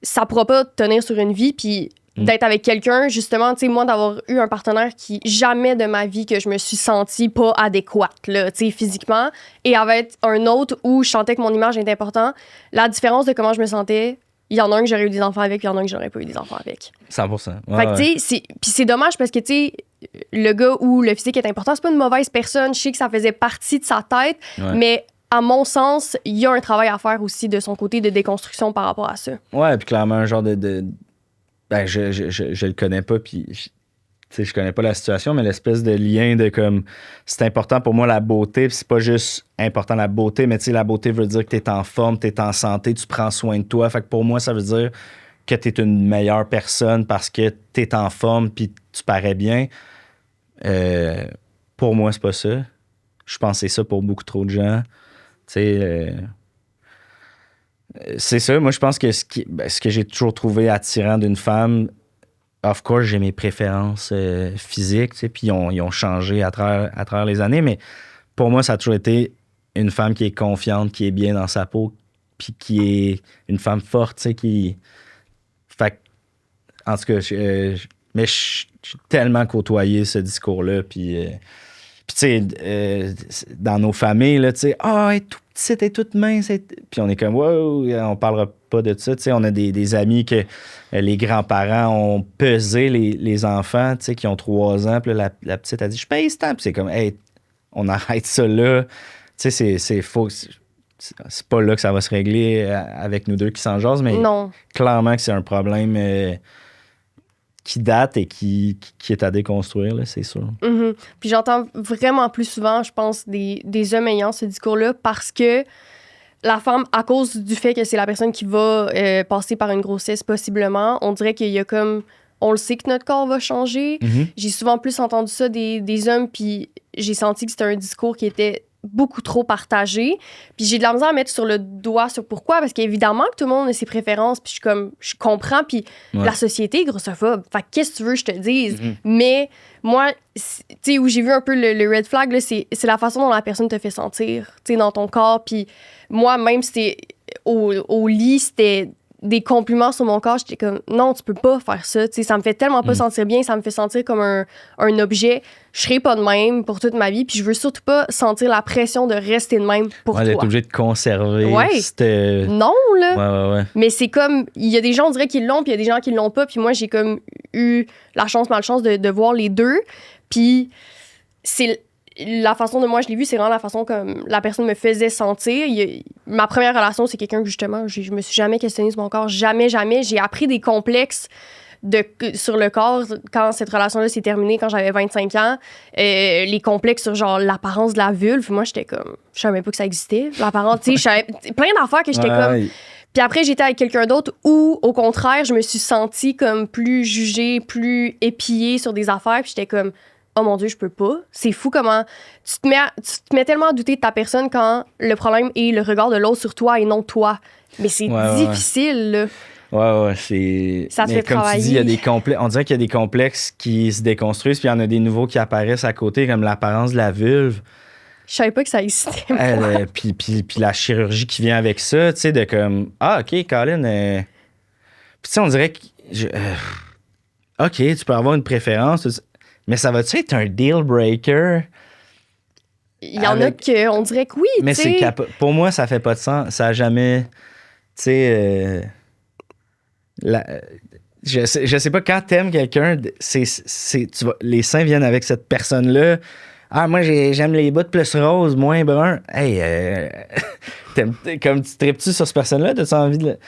ça pourra pas te tenir sur une vie, puis d'être avec quelqu'un, justement, tu sais, moi, d'avoir eu un partenaire qui, jamais de ma vie que je me suis sentie pas adéquate, là, tu sais, physiquement, et avec un autre où je sentais que mon image était importante, la différence de comment je me sentais, il y en a un que j'aurais eu des enfants avec, il y en a un que j'aurais pas eu des enfants avec. 100%. Fait que, tu sais, puis c'est dommage parce que, tu sais, le gars où le physique est important, c'est pas une mauvaise personne, je sais que ça faisait partie de sa tête, mais à mon sens, il y a un travail à faire aussi de son côté de déconstruction par rapport à ça. Ouais, puis clairement, un genre de ben, je le connais pas, puis je connais pas la situation, mais l'espèce de lien de comme c'est important pour moi la beauté, puis c'est pas juste important la beauté, mais tu sais, la beauté veut dire que t'es en forme, t'es en santé, tu prends soin de toi. Fait que pour moi, ça veut dire que t'es une meilleure personne parce que t'es en forme puis tu parais bien. Pour moi, c'est pas ça. Je pense que c'est ça pour beaucoup trop de gens. Tu sais... c'est ça, moi je pense que ce que j'ai toujours trouvé attirant d'une femme, of course j'ai mes préférences physiques, tu sais, puis ils ont changé à travers les années, mais pour moi ça a toujours été une femme qui est confiante, qui est bien dans sa peau, puis qui est une femme forte, tu sais, qui... Fait en tout cas, mais j'ai tellement côtoyé ce discours-là, puis tu sais, dans nos familles, là, tu sais, elle est tout petite, elle est toute mince. Puis on est comme, wow, on parlera pas de ça. Tu sais, on a des amis que les grands-parents ont pesé les enfants, tu sais, qui ont 3 ans. Puis là, la petite a dit, je paye ce temps. Puis c'est comme, hey, on arrête ça là. Tu sais, c'est faux. C'est pas là que ça va se régler avec nous deux qui s'en jasent, mais clairement que c'est un problème qui date et qui est à déconstruire, là, c'est sûr. Mm-hmm. Puis j'entends vraiment plus souvent, je pense, des hommes ayant ce discours-là parce que la femme, à cause du fait que c'est la personne qui va passer par une grossesse possiblement, on dirait qu'il y a comme... On le sait que notre corps va changer. Mm-hmm. J'ai souvent plus entendu ça des hommes, puis j'ai senti que c'était un discours qui était beaucoup trop partagé. Puis j'ai de la misère à mettre sur le doigt sur pourquoi, parce qu'évidemment que tout le monde a ses préférences, puis je comprends, puis la société est grossophobe. Fait qu'est-ce que tu veux que je te dise? Mm-hmm. Mais moi, tu sais, où j'ai vu un peu le red flag, là, c'est la façon dont la personne te fait sentir, tu sais, dans ton corps. Puis moi, même si c'était au lit, c'était des compliments sur mon corps, j'étais comme non, tu peux pas faire ça, tu sais, ça me fait tellement pas sentir bien, ça me fait sentir comme un objet. Je serai pas de même pour toute ma vie, puis je veux surtout pas sentir la pression de rester de même pour toi. D'être obligé de conserver. Non, là. Ouais. Mais c'est comme, il y a des gens, on dirait qu'ils l'ont, puis il y a des gens qui l'ont pas, puis moi, j'ai comme eu la chance, malchance de voir les deux, puis c'est... La façon de moi, je l'ai vu, c'est vraiment la façon comme la personne me faisait sentir. Ma première relation, c'est quelqu'un que, justement, je me suis jamais questionnée sur mon corps. Jamais. J'ai appris des complexes sur le corps quand cette relation-là s'est terminée, quand j'avais 25 ans. Les complexes sur, genre, l'apparence de la vulve. Moi, j'étais comme... Je savais même pas que ça existait. L'apparence, tu sais, plein d'affaires que j'étais comme... Puis après, j'étais avec quelqu'un d'autre où, au contraire, je me suis sentie comme plus jugée, plus épiée sur des affaires. Puis j'étais comme... Oh mon Dieu, je peux pas. C'est fou comment tu te mets tellement à douter de ta personne quand le problème est le regard de l'autre sur toi et non toi. Mais c'est difficile, là. Ouais, c'est... Ça te fait comme travailler. Tu dis, il y a des complexes... On dirait qu'il y a des complexes qui se déconstruisent, puis il y en a des nouveaux qui apparaissent à côté, comme l'apparence de la vulve. Je savais pas que ça existait. Puis la chirurgie qui vient avec ça, tu sais, de comme... Ah, OK, Colin... Puis tu sais, on dirait que... OK, tu peux avoir une préférence... Mais ça va-tu être un deal breaker? Il y en a que on dirait que oui. Mais pour moi, ça fait pas de sens. Ça a jamais. Tu sais. je sais pas, quand t'aimes quelqu'un, les seins viennent avec cette personne-là. Ah, moi, j'aime les bouts plus roses, moins bruns. Hey, comme tu tripes-tu sur cette personne-là? T'as-tu envie de...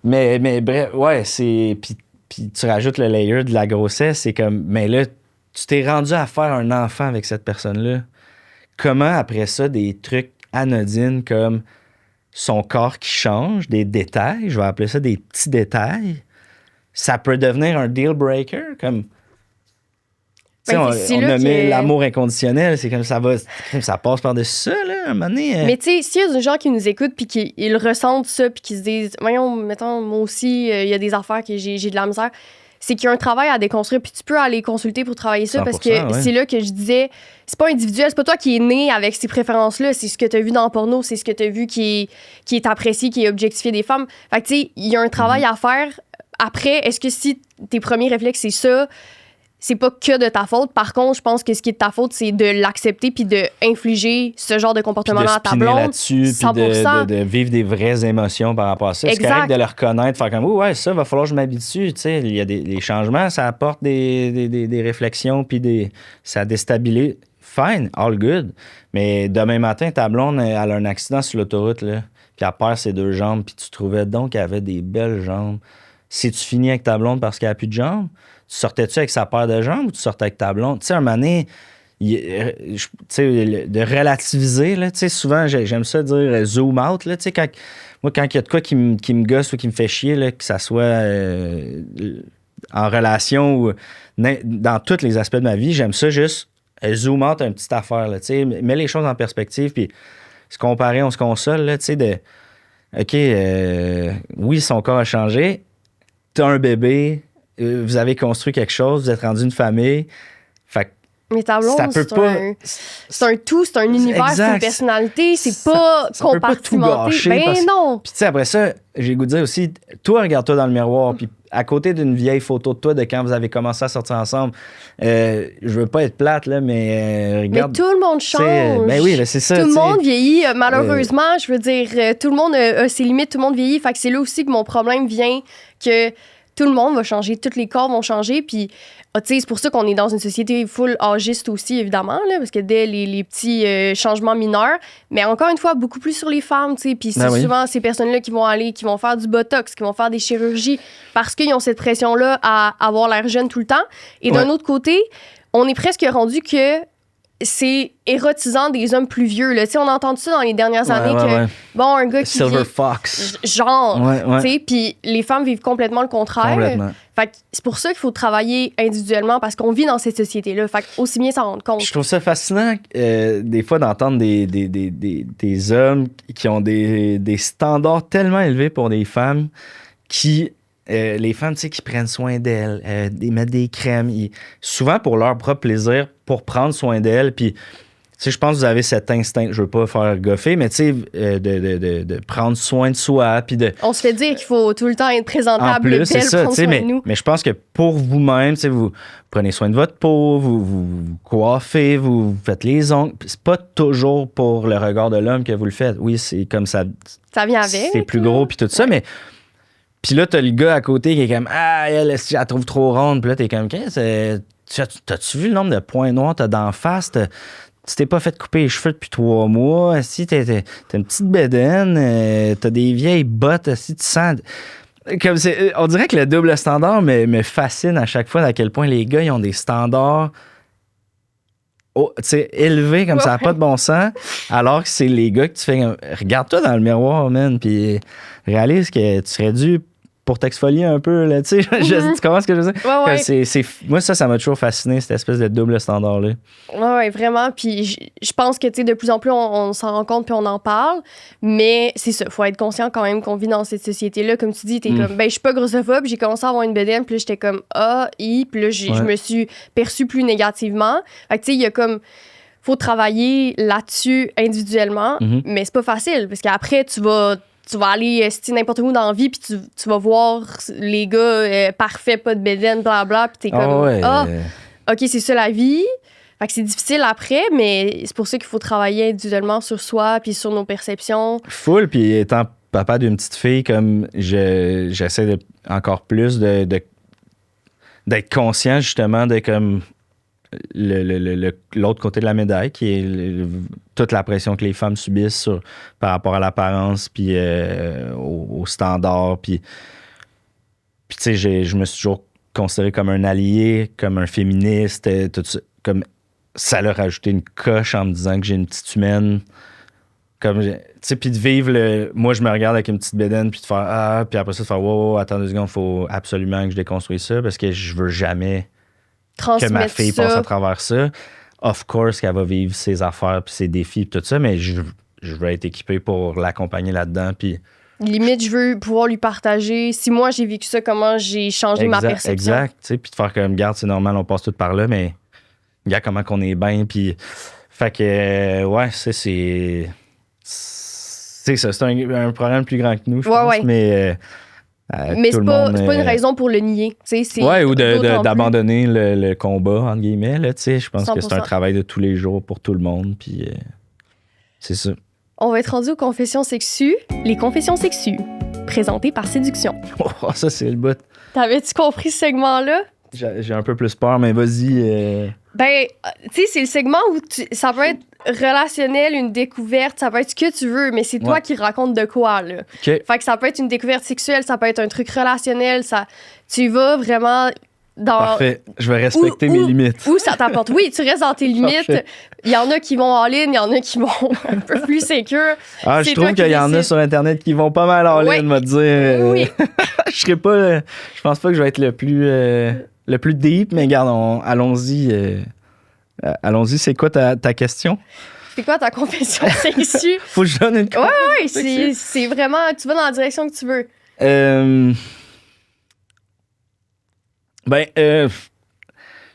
Mais bref, ouais, c'est... Puis tu rajoutes le layer de la grossesse, c'est comme... Mais là, tu t'es rendu à faire un enfant avec cette personne-là. Comment, après ça, des trucs anodines comme son corps qui change, des détails, je vais appeler ça des petits détails, ça peut devenir un deal breaker, comme... On nommait l'amour inconditionnel, c'est comme ça passe par-dessus ça, là, à un moment donné. Mais tu sais, s'il y a des gens qui nous écoutent puis qui ils ressentent ça puis qui se disent, voyons, mettons, moi aussi, il y a des affaires que j'ai de la misère, c'est qu'il y a un travail à déconstruire puis tu peux aller consulter pour travailler ça parce que c'est là que je disais, c'est pas individuel, c'est pas toi qui es né avec ces préférences-là, c'est ce que tu as vu dans le porno, c'est ce que tu as vu qui est apprécié, qui est objectifié des femmes. Fait que tu sais, il y a un travail à faire. Après, est-ce que si tes premiers réflexes, c'est ça, c'est pas que de ta faute. Par contre, je pense que ce qui est de ta faute, c'est de l'accepter puis d'infliger ce genre de comportement-là à ta blonde. Là-dessus, 100%. Puis de vivre des vraies émotions par rapport à ça. C'est correct de le reconnaître, faire comme, ouais, ça, va falloir que je m'habitue. Tu sais, il y a des changements, ça apporte des réflexions puis ça déstabilise. Fine, all good. Mais demain matin, ta blonde, elle a un accident sur l'autoroute, là, puis elle perd ses 2 jambes, puis tu trouvais donc qu'elle avait des belles jambes. Si tu finis avec ta blonde parce qu'elle n'a plus de jambes, tu sortais-tu avec sa paire de jambes ou tu sortais avec ta blonde? Tu sais, à un moment donné, de relativiser, là, tu sais, souvent, j'aime ça dire zoom out, là, tu sais, quand il y a de quoi qui me gosse ou qui me fait chier, là, que ça soit en relation ou dans tous les aspects de ma vie, j'aime ça juste zoom out une petite affaire, là, tu sais, mets les choses en perspective, puis se comparer, on se console, là, tu sais, de OK, oui, son corps a changé, t'as un bébé, vous avez construit quelque chose, vous êtes rendu une famille. Fait que mais ta blonde, c'est un tout, c'est un univers, c'est une personnalité, c'est pas compartimenté. Ben non! Puis tu sais, après ça, j'ai le goût de dire aussi, toi, regarde-toi dans le miroir, puis à côté d'une vieille photo de toi de quand vous avez commencé à sortir ensemble, je veux pas être plate, là, mais regarde... Mais tout le monde change! Ben oui, c'est ça. Tout le monde vieillit, malheureusement, je veux dire, tout le monde a ses limites, tout le monde vieillit, fait que c'est là aussi que mon problème vient, que tout le monde va changer, tous les corps vont changer, puis c'est pour ça qu'on est dans une société full âgiste aussi, évidemment, là, parce que dès les petits changements mineurs, mais encore une fois, beaucoup plus sur les femmes, puis c'est souvent ces personnes-là qui vont faire du botox, qui vont faire des chirurgies, parce qu'ils ont cette pression-là à avoir l'air jeune tout le temps. Et d'un autre côté, on est presque rendu que c'est érotisant des hommes plus vieux. Là. On a entendu ça dans les dernières années bon, un gars qui Silver Fox. Genre, puis les femmes vivent complètement le contraire. Fait que c'est pour ça qu'il faut travailler individuellement parce qu'on vit dans cette société-là. Fait que aussi bien s'en rendre compte. Je trouve ça fascinant des fois d'entendre des hommes qui ont des standards tellement élevés pour des femmes qui... les femmes, tu sais, qui prennent soin d'elles, mettent des crèmes, souvent pour leur propre plaisir, pour prendre soin d'elles. Puis, tu sais, je pense que vous avez cet instinct, je veux pas faire goffer, mais tu sais, de prendre soin de soi. Puis on se fait dire qu'il faut tout le temps être présentable, belle, prendre soin de nous. Mais je pense que pour vous-même, tu sais, vous prenez soin de votre peau, vous coiffez, vous faites les ongles. C'est pas toujours pour le regard de l'homme que vous le faites. Oui, c'est comme ça. Ça vient avec. C'est plus gros, puis tout ça, mais... Puis là, t'as le gars à côté qui est comme « Ah, elle la trouve trop ronde. » Puis là, t'es comme « T'as-tu vu le nombre de points noirs t'as d'en face? Tu t'es pas fait couper les cheveux depuis 3 mois. Si t'as une petite bédaine, t'as des vieilles bottes. Si tu sens... » Comme on dirait que le double standard me fascine à chaque fois à quel point les gars, ils ont des standards élevés comme ça n'a pas de bon sens, alors que c'est les gars que tu fais « Regarde-toi dans le miroir, man, puis réalise que tu serais dû pour t'exfolier un peu, là, tu sais. Tu comprends ce que je veux dire? Moi, ça m'a toujours fasciné, cette espèce de double standard-là. Oui, vraiment. Puis je pense que, tu sais, de plus en plus, on s'en rend compte puis on en parle. Mais c'est ça, faut être conscient quand même qu'on vit dans cette société-là. Comme tu dis, t'es comme, je suis pas grossophobe, j'ai commencé à avoir une bédaine, puis là, j'étais comme, puis là, je me suis perçue plus négativement. Fait que, tu sais, il y a comme... faut travailler là-dessus individuellement, mais c'est pas facile, parce qu'après, tu vas aller n'importe où dans la vie, puis tu vas voir les gars parfaits, pas de bédaine, blablabla, puis t'es comme, OK, c'est ça la vie. Fait que c'est difficile après, mais c'est pour ça qu'il faut travailler individuellement sur soi, puis sur nos perceptions. Full, puis étant papa d'une petite fille, comme j'essaie encore plus de d'être conscient justement de comme l'autre côté de la médaille, qui est toute la pression que les femmes subissent par rapport à l'apparence, puis aux standards. Puis tu sais, je me suis toujours considéré comme un allié, comme un féministe, tout ça. Comme ça leur a rajouté une coche en me disant que j'ai une petite humaine. Comme, tu sais, puis de vivre moi, je me regarde avec une petite bédaine, puis de faire puis après ça, de faire wow, attends 2 secondes, il faut absolument que je déconstruise ça parce que je veux jamais que ma fille passe à travers ça. Of course qu'elle va vivre ses affaires, puis ses défis, puis tout ça, mais je veux être équipé pour l'accompagner là-dedans, puis. Limite, je veux pouvoir lui partager. Si moi, j'ai vécu ça, comment j'ai changé ma perception. Exact, tu sais, puis de faire comme, garde, c'est normal, on passe tout par là, mais regarde comment qu'on est bien, puis. Fait que, ouais, c'est ça, c'est un problème plus grand que nous, je pense, mais c'est pas une raison pour le nier. Ou d'abandonner le combat, entre guillemets, là, tu sais, je pense 100%. Que c'est un travail de tous les jours pour tout le monde, puis c'est ça. On va être rendu aux confessions sexues. Les confessions sexues, présentées par Séduction. Oh, ça, c'est le bout. T'avais-tu compris ce segment-là? J'ai un peu plus peur, mais vas-y. Ben, tu sais, c'est le segment où ça peut être relationnel, une découverte, ça peut être ce que tu veux, mais c'est toi qui racontes de quoi, là. Okay. Fait que ça peut être une découverte sexuelle, ça peut être un truc relationnel, tu vas vraiment dans... Parfait, je vais respecter mes limites. Où ça t'apporte. Oui, tu restes dans tes limites. Il y en a qui vont en ligne, il y en a qui vont un peu plus sécure. Je trouve qu'il y en a sur Internet qui vont pas mal en ligne, me dire. Oui. Je pense pas que je vais être le plus deep, mais regarde, allons-y. Allons-y, c'est quoi ta question? C'est quoi ta confession sexue? Faut que je donne une confession. Oui, c'est vraiment... Tu vas dans la direction que tu veux.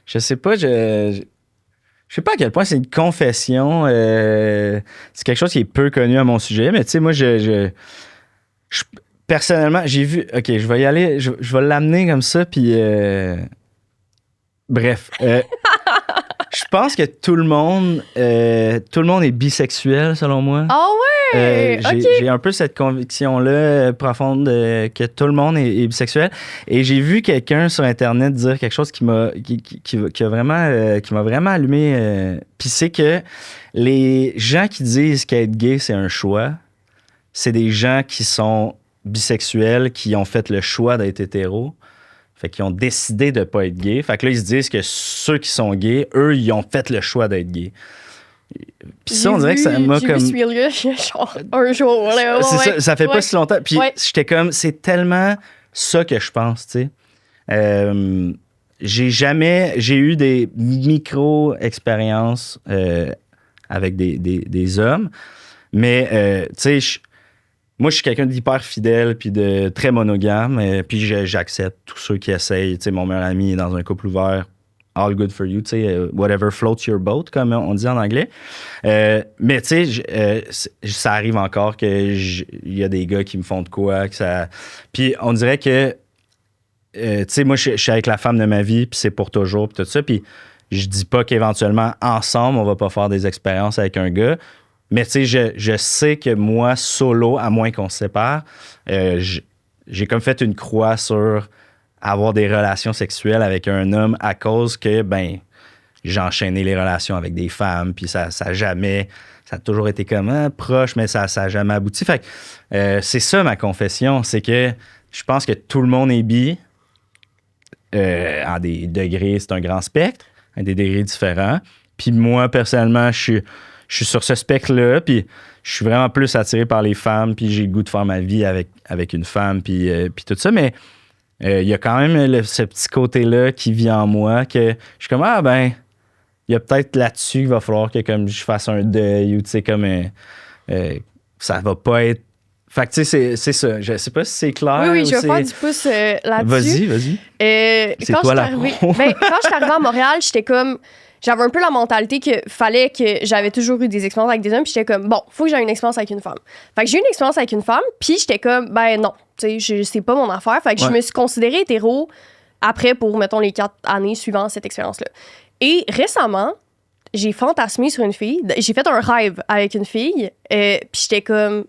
Je sais pas, je sais pas à quel point c'est une confession. C'est quelque chose qui est peu connu à mon sujet, mais tu sais, moi, je personnellement, j'ai vu... OK, je vais y aller, je vais l'amener comme ça, puis... Bref. Je pense que tout le monde est bisexuel, selon moi. Ah ouais! J'ai un peu cette conviction-là profonde que tout le monde est bisexuel. Et j'ai vu quelqu'un sur Internet dire quelque chose qui m'a vraiment allumé. Puis c'est que les gens qui disent qu'être gay, c'est un choix, c'est des gens qui sont bisexuels, qui ont fait le choix d'être hétéros. Fait qu'ils ont décidé de pas être gays. Fait que là, ils se disent que ceux qui sont gays, eux, ils ont fait le choix d'être gays. Puis ça, on dirait que ça m'a comme... J'ai vu genre un jour. Là, ça fait pas si longtemps. Puis j'étais comme... C'est tellement ça que je pense, tu sais. J'ai eu des micro-expériences avec des hommes. Mais, tu sais... Moi, je suis quelqu'un d'hyper fidèle puis de très monogame. Puis j'accepte tous ceux qui essayent. Tu sais, mon meilleur ami est dans un couple ouvert. All good for you. Tu sais, whatever floats your boat, comme on dit en anglais. Mais tu sais, ça arrive encore qu'il y a des gars qui me font de quoi. Puis on dirait que, tu sais, moi, je suis avec la femme de ma vie, puis c'est pour toujours, puis tout ça. Puis je dis pas qu'éventuellement, ensemble, on va pas faire des expériences avec un gars. Mais tu sais, je sais que moi, solo, à moins qu'on se sépare, j'ai comme fait une croix sur avoir des relations sexuelles avec un homme à cause que, j'ai enchaîné les relations avec des femmes, puis ça a toujours été comme proche, mais ça a jamais abouti. Fait que c'est ça ma confession, c'est que je pense que tout le monde est bi, en des degrés, c'est un grand spectre, à des degrés différents. Puis moi, personnellement, je suis sur ce spectre-là, puis je suis vraiment plus attiré par les femmes, puis j'ai le goût de faire ma vie avec une femme, puis tout ça. Mais il y a quand même ce petit côté-là qui vit en moi, que je suis comme, il y a peut-être là-dessus qu'il va falloir que comme je fasse un deuil, ou tu sais, comme ça va pas être... Fait que tu sais, c'est ça. Je sais pas si c'est clair. Oui, je vais faire du pouce là-dessus. Vas-y. C'est toi la pro. Quand je suis arrivée à Montréal, j'étais comme... J'avais un peu la mentalité qu'il fallait que j'avais toujours eu des expériences avec des hommes, puis j'étais comme, bon, faut que j'aie une expérience avec une femme. Fait que j'ai eu une expérience avec une femme, puis j'étais comme, non, tu sais, c'est pas mon affaire. Fait que je me suis considérée hétéro après pour, mettons, les 4 années suivant cette expérience-là. Et récemment, j'ai fantasmé sur une fille, j'ai fait un rêve avec une fille, puis j'étais comme,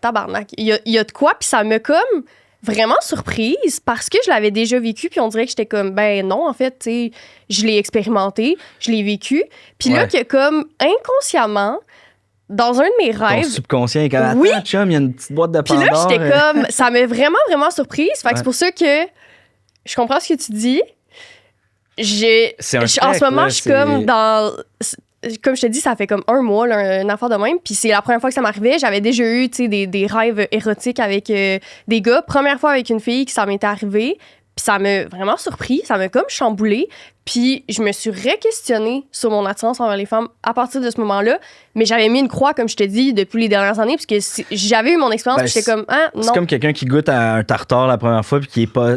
tabarnak, il y a de quoi, puis ça m'a comme vraiment surprise parce que je l'avais déjà vécu, puis on dirait que j'étais comme, ben non, en fait, tu sais, je l'ai expérimenté, je l'ai vécu. Puis là, que comme inconsciemment, dans un de mes rêves... Ton subconscient est comme, attends, oui. chum, il y a une petite boîte de Puis Pandore. là, j'étais comme, ça m'a vraiment, vraiment surprise. Fait que c'est pour ça que je comprends ce que tu dis. En ce moment, je suis comme dans... Comme je te dis, ça fait comme un mois, là, une affaire de même. Puis c'est la première fois que ça m'arrivait. J'avais déjà eu des rêves érotiques avec des gars. Première fois avec une fille que ça m'était arrivé. Puis ça m'a vraiment surpris. Ça m'a comme chamboulé. Puis je me suis re-questionnée sur mon attirance envers les femmes à partir de ce moment-là. Mais j'avais mis une croix, comme je te dis, depuis les dernières années. Parce que j'avais eu mon expérience. Puis j'étais comme, ah, non. C'est comme quelqu'un qui goûte à un tartare la première fois. Puis qui est pas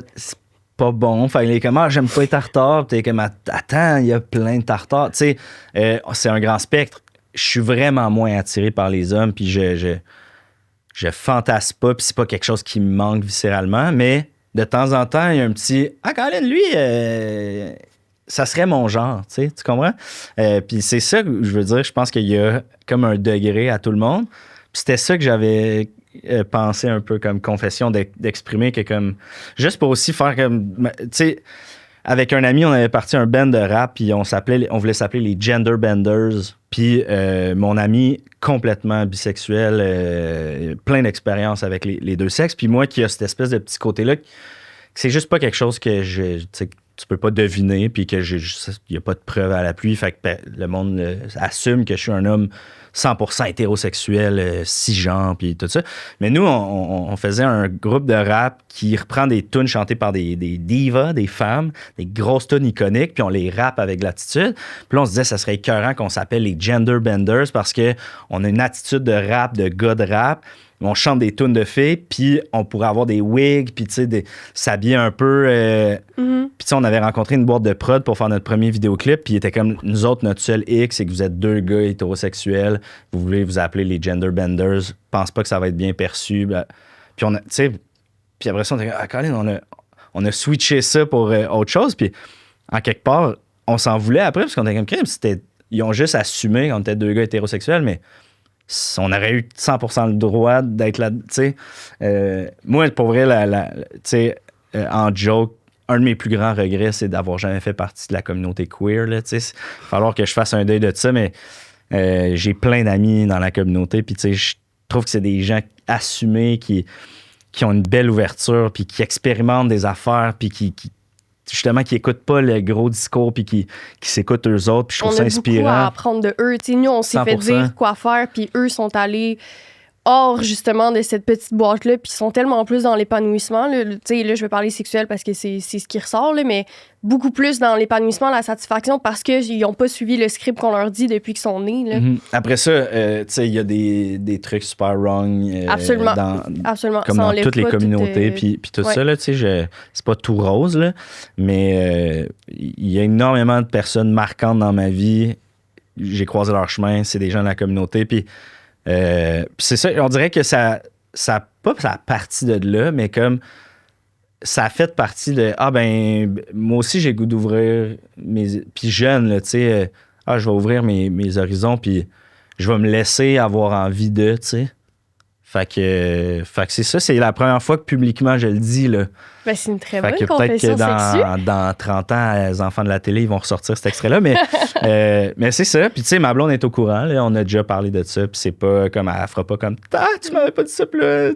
bon. Fait, il est comme, j'aime pas les tartares. Puis t'es comme, attends, il y a plein de tartares. Tu sais, c'est un grand spectre. Je suis vraiment moins attiré par les hommes. Puis je fantasme pas. Puis c'est pas quelque chose qui me manque viscéralement. Mais de temps en temps, il y a un petit, Colin, lui, ça serait mon genre. Tu comprends? Puis c'est ça que je veux dire. Je pense qu'il y a comme un degré à tout le monde. Puis c'était ça que j'avais penser un peu comme confession d'exprimer que comme juste pour aussi faire comme tu sais avec un ami on avait parti un band de rap puis on voulait s'appeler les Gender Benders puis mon ami complètement bisexuel plein d'expérience avec les deux sexes puis moi qui a cette espèce de petit côté là que c'est juste pas quelque chose que tu peux pas deviner puis que il y a pas de preuve à l'appui fait que le monde assume que je suis un homme 100% hétérosexuel, cisgenre, puis tout ça. Mais nous, on faisait un groupe de rap qui reprend des tunes chantées par des divas, des femmes, des grosses tunes iconiques, puis on les rappe avec l'attitude. Puis là, on se disait, ça serait écœurant qu'on s'appelle les Gender Benders parce qu'on a une attitude de rap, de gars de rap. On chante des tunes de filles, puis on pourrait avoir des wigs, puis tu sais, s'habiller un peu. Puis tu sais, on avait rencontré une boîte de prod pour faire notre premier vidéoclip, puis il était comme, nous autres, notre seul X, c'est que vous êtes deux gars hétérosexuels, vous voulez vous appeler les Gender Benders, pense pas que ça va être bien perçu. Puis on a, tu sais, puis après ça, on était comme, Colin, on a switché ça pour autre chose, puis en quelque part, on s'en voulait après, parce qu'on était comme, crime, ils ont juste assumé qu'on était deux gars hétérosexuels, mais on aurait eu 100% le droit d'être là, tu sais. Moi, pour vrai, tu sais, en joke, un de mes plus grands regrets, c'est d'avoir jamais fait partie de la communauté queer, là, tu sais. Il va falloir que je fasse un deuil de ça, mais j'ai plein d'amis dans la communauté, puis tu sais, je trouve que c'est des gens assumés qui ont une belle ouverture, puis qui expérimentent des affaires, puis qui justement, qui n'écoutent pas le gros discours puis qui s'écoutent eux autres. Puis je trouve ça inspirant. On a beaucoup à apprendre de eux. T'sais, nous, on s'est 100%. Fait dire quoi faire, puis eux sont allés hors, justement, de cette petite boîte-là, puis ils sont tellement plus dans l'épanouissement. Là, je vais parler sexuel parce que c'est ce qui ressort, là, mais beaucoup plus dans l'épanouissement, la satisfaction, parce qu'ils n'ont pas suivi le script qu'on leur dit depuis qu'ils sont nés. Là. Mm-hmm. Après ça, il y a des trucs super wrong. Absolument. Comme dans toutes les communautés, puis tout ça, là, c'est pas tout rose, là, mais il y a énormément de personnes marquantes dans ma vie. J'ai croisé leur chemin, c'est des gens de la communauté, puis c'est ça, on dirait que ça pas ça partie de là, mais comme ça a fait partie de moi aussi j'ai le goût d'ouvrir puis jeune là, tu sais, je vais ouvrir mes horizons puis je vais me laisser avoir envie de, tu sais. Fait que c'est ça, c'est la première fois que publiquement je le dis, là. Ben, c'est une très bonne confession sexuelle. Peut-être que dans 30 ans, les enfants de la télé, ils vont ressortir cet extrait-là, mais c'est ça. Puis tu sais, ma blonde est au courant, là, on a déjà parlé de ça, puis c'est pas comme, elle fera pas comme, tu m'avais pas dit ça, puis là,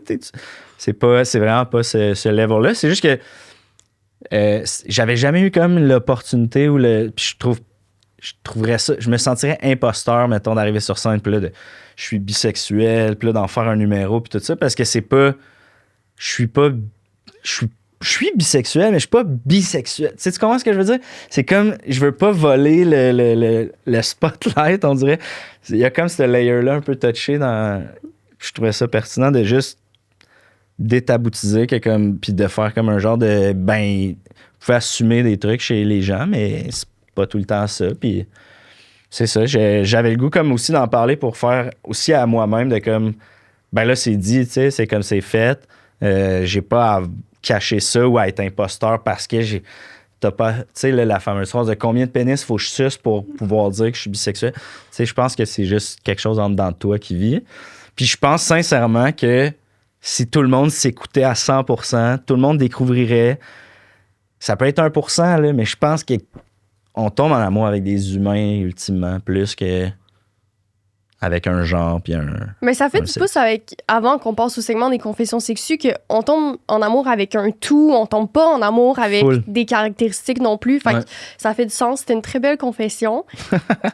c'est vraiment pas ce level-là. C'est juste que j'avais jamais eu comme l'opportunité ou puis je trouverais ça, je me sentirais imposteur, mettons, d'arriver sur scène, puis là, je suis bisexuel, puis là, d'en faire un numéro, puis tout ça, parce que c'est pas, je suis bisexuel, mais je suis pas bisexuel. Tu sais, tu comprends ce que je veux dire? C'est comme, je veux pas voler le spotlight, on dirait. Il y a comme ce layer-là un peu touché dans... Je trouvais ça pertinent de juste détaboutiser, puis de faire comme un genre de... vous pouvez assumer des trucs chez les gens, mais c'est pas tout le temps ça, puis... C'est ça, j'avais le goût comme aussi d'en parler pour faire aussi à moi-même de comme, là, c'est dit, tu sais, c'est comme c'est fait. J'ai pas à cacher ça ou à être imposteur parce que t'as pas, tu sais, la fameuse phrase de combien de pénis faut que je suce pour pouvoir dire que je suis bisexuel. Tu sais, je pense que c'est juste quelque chose en dedans de toi qui vit. Puis je pense sincèrement que si tout le monde s'écoutait à 100%, tout le monde découvrirait. Ça peut être 1%, là, mais je pense qu'on tombe en amour avec des humains, ultimement, plus que avec un genre puis un... Mais ça fait du pouce avant qu'on passe au segment des confessions sexues, qu'on tombe en amour avec un tout, on tombe pas en amour avec des caractéristiques non plus. Fait que ça fait du sens. C'était une très belle confession.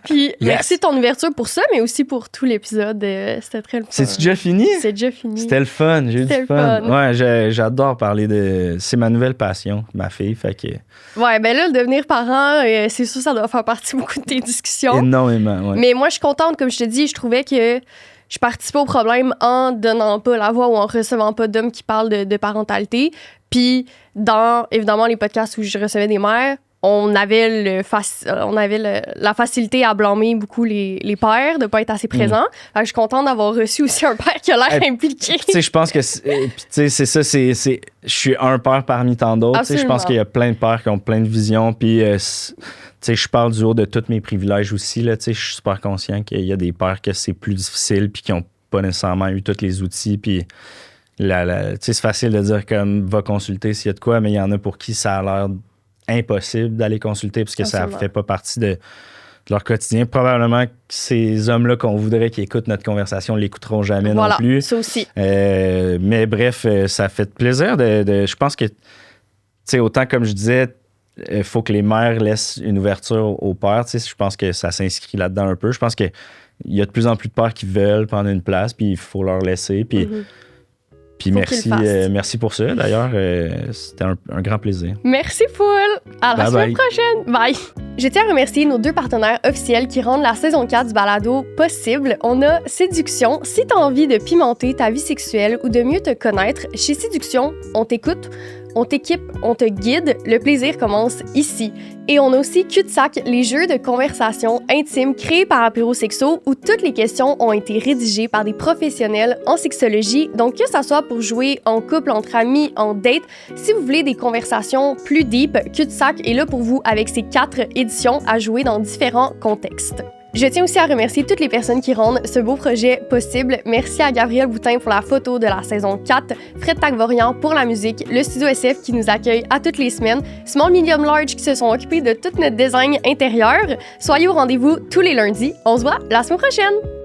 Puis merci de ton ouverture pour ça, mais aussi pour tout l'épisode. C'était très le fun. C'est déjà fini? C'est déjà fini. C'était le fun. J'ai eu du fun. Ouais, j'adore parler de... C'est ma nouvelle passion, ma fille. Fait que... Ouais, ben là, le devenir parent, c'est sûr, ça doit faire partie beaucoup de tes discussions. Énormément, ouais. Mais moi, je suis contente, comme je te dis, je trouvais que je participais au problème en donnant pas la voix ou en recevant pas d'hommes qui parlent de parentalité. Puis, dans, évidemment, les podcasts où je recevais des mères, on avait la facilité à blâmer beaucoup les pères de pas être assez présents. Fait que je suis contente d'avoir reçu aussi un père qui a l'air impliqué. Tu sais, je pense que c'est ça, je suis un père parmi tant d'autres. Tu sais, je pense qu'il y a plein de pères qui ont plein de visions. Puis, tu sais, je parle du haut de tous mes privilèges aussi. Là, tu sais, je suis super conscient qu'il y a des pères que c'est plus difficile puis qui n'ont pas nécessairement eu tous les outils. Puis, tu sais, c'est facile de dire comme va consulter s'il y a de quoi, mais il y en a pour qui ça a l'air impossible d'aller consulter parce que ça fait pas partie de leur quotidien. Probablement que ces hommes-là qu'on voudrait qu'ils écoutent notre conversation ne l'écouteront jamais non plus. Ça aussi. Mais bref, ça fait plaisir je pense que, tu sais, autant comme je disais, il faut que les mères laissent une ouverture aux pères. Tu sais, je pense que ça s'inscrit là-dedans un peu. Je pense qu'il y a de plus en plus de pères qui veulent prendre une place, puis il faut leur laisser. Puis Puis merci pour ça. D'ailleurs, c'était un grand plaisir. Merci, Foul. À la semaine prochaine. Bye. Je tiens à remercier nos 2 partenaires officiels qui rendent la saison 4 du balado possible. On a Séduction. Si tu as envie de pimenter ta vie sexuelle ou de mieux te connaître, chez Séduction, on t'écoute, on t'équipe, on te guide. Le plaisir commence ici. Et on a aussi Cul-de-sac, les jeux de conversation intimes créés par Apérosexo où toutes les questions ont été rédigées par des professionnels en sexologie. Donc, que ça soit pour jouer en couple, entre amis, en date, si vous voulez des conversations plus deep, Cul-de-sac est là pour vous avec ses 4 éditions à jouer dans différents contextes. Je tiens aussi à remercier toutes les personnes qui rendent ce beau projet possible. Merci à Gabriel Boutin pour la photo de la saison 4, Fred Tagvorian pour la musique, le Studio SF qui nous accueille à toutes les semaines, Small Medium Large qui se sont occupés de tout notre design intérieur. Soyez au rendez-vous tous les lundis. On se voit la semaine prochaine!